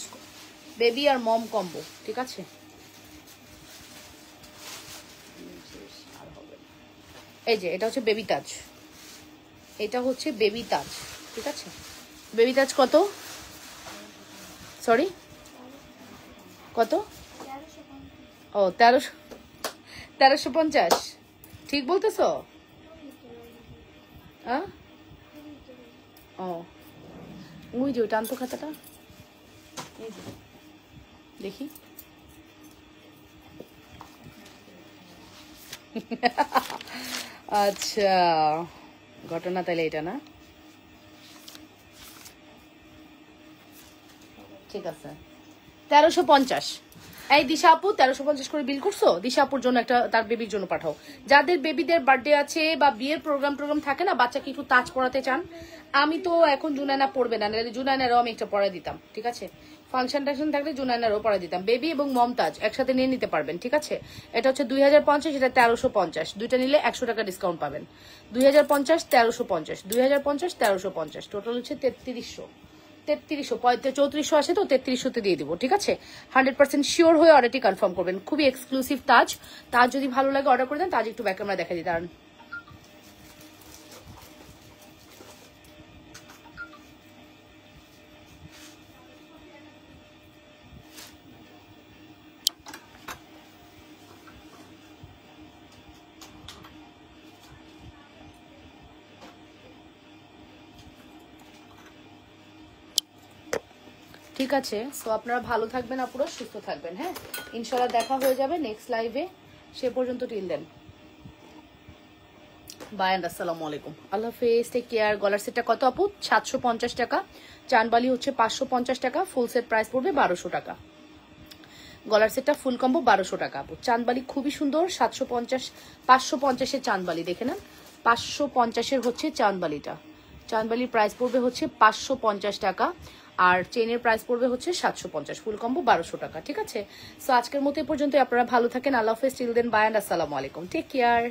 বেবি আর মম কম্বো, ঠিক আছে? এই যে এটা হচ্ছে বেবি তাজ, এটা হচ্ছে বেবি তাজ, ঠিক আছে? বেবি তাজ কত? সরি কত? ও 1350। ঠিক বলতেছো? ও ওই যে ওইটা আনতো খাতাটা, দেখি। আচ্ছা, ঘটনা তাহলে এটা না, ঠিক আছে। 1350। এই দিশা আপু 1350 করে বিল করছো? দিশা আপুর জন্য একটা, তার বেবির জন্য পাঠাও। যাদের বেবিদের বার্থডে আছে বা বিয়ের প্রোগ্রাম থাকে না, বাচ্চাকে একটু তাজ পড়াতে চান, আমি তো এখন জুনায়না পড়বে না, জুনায়নারও আমি একটা পড়াই দিতাম, ঠিক আছে? ফাংশন টাংশন থাকলে জুনায়নারও পড়াই দিতাম। বেবি এবং মমতাজ একসাথে নিয়ে নিতে পারবেন, ঠিক আছে? এটা হচ্ছে 2050, এটা 1350। দুইটা নিলে 100 টাকা ডিসকাউন্ট পাবেন। 2050, 1350, 2050, 1350, টোটাল হচ্ছে 3300। 3400 আসে তো 3300-তে দিয়ে দিব, ঠিক আছে? 100% শিওর হয়ে অর্ডারটি কনফার্ম করবেন। খুবই এক্সক্লুসিভ তাজ। তাজ যদি ভালো লাগে অর্ডার করে দেন। তাজ একটু ব্যাক ক্যামেরা দেখা দিই, দাঁড়ান। ঠিক আছে, সো আপনারা ভালো থাকবেন, আপুরা সুস্থ থাকবেন। হ্যাঁ, ইনশাল্লাহ দেখা হয়ে যাবে নেক্সট লাইভে। সে পর্যন্ত টিল দেন, বাই অ্যান্ড আসসালামু আলাইকুম, আল্লাহ হাফেজ, টেক কেয়ার। গলার সেটটা কত আপু? 750 টাকা। চানবালি হচ্ছে 550 টাকা। ফুল সেট প্রাইস পড়বে 1200 টাকা। গলার সেটটা ফুল কম্বো 1200 টাকা আপু। চানবালি খুবই সুন্দর, 750 550-এর চানবালি দেখে নেন। 550-এর হচ্ছে চানবালিটা। চানবালির প্রাইস পড়বে হচ্ছে 550 টাকা, আর চেনের প্রাইস পড়বে হচ্ছে 750। ফুল কম্বো 1200 টাকা। ঠিক আছে, সো আজকের মতো এ পর্যন্ত। আপনারা ভালো থাকেন, আল্লাহ হাফেজ, টিল দেন, বাই অ্যান্ড আসসালামু আলাইকুম, টেক কেয়ার।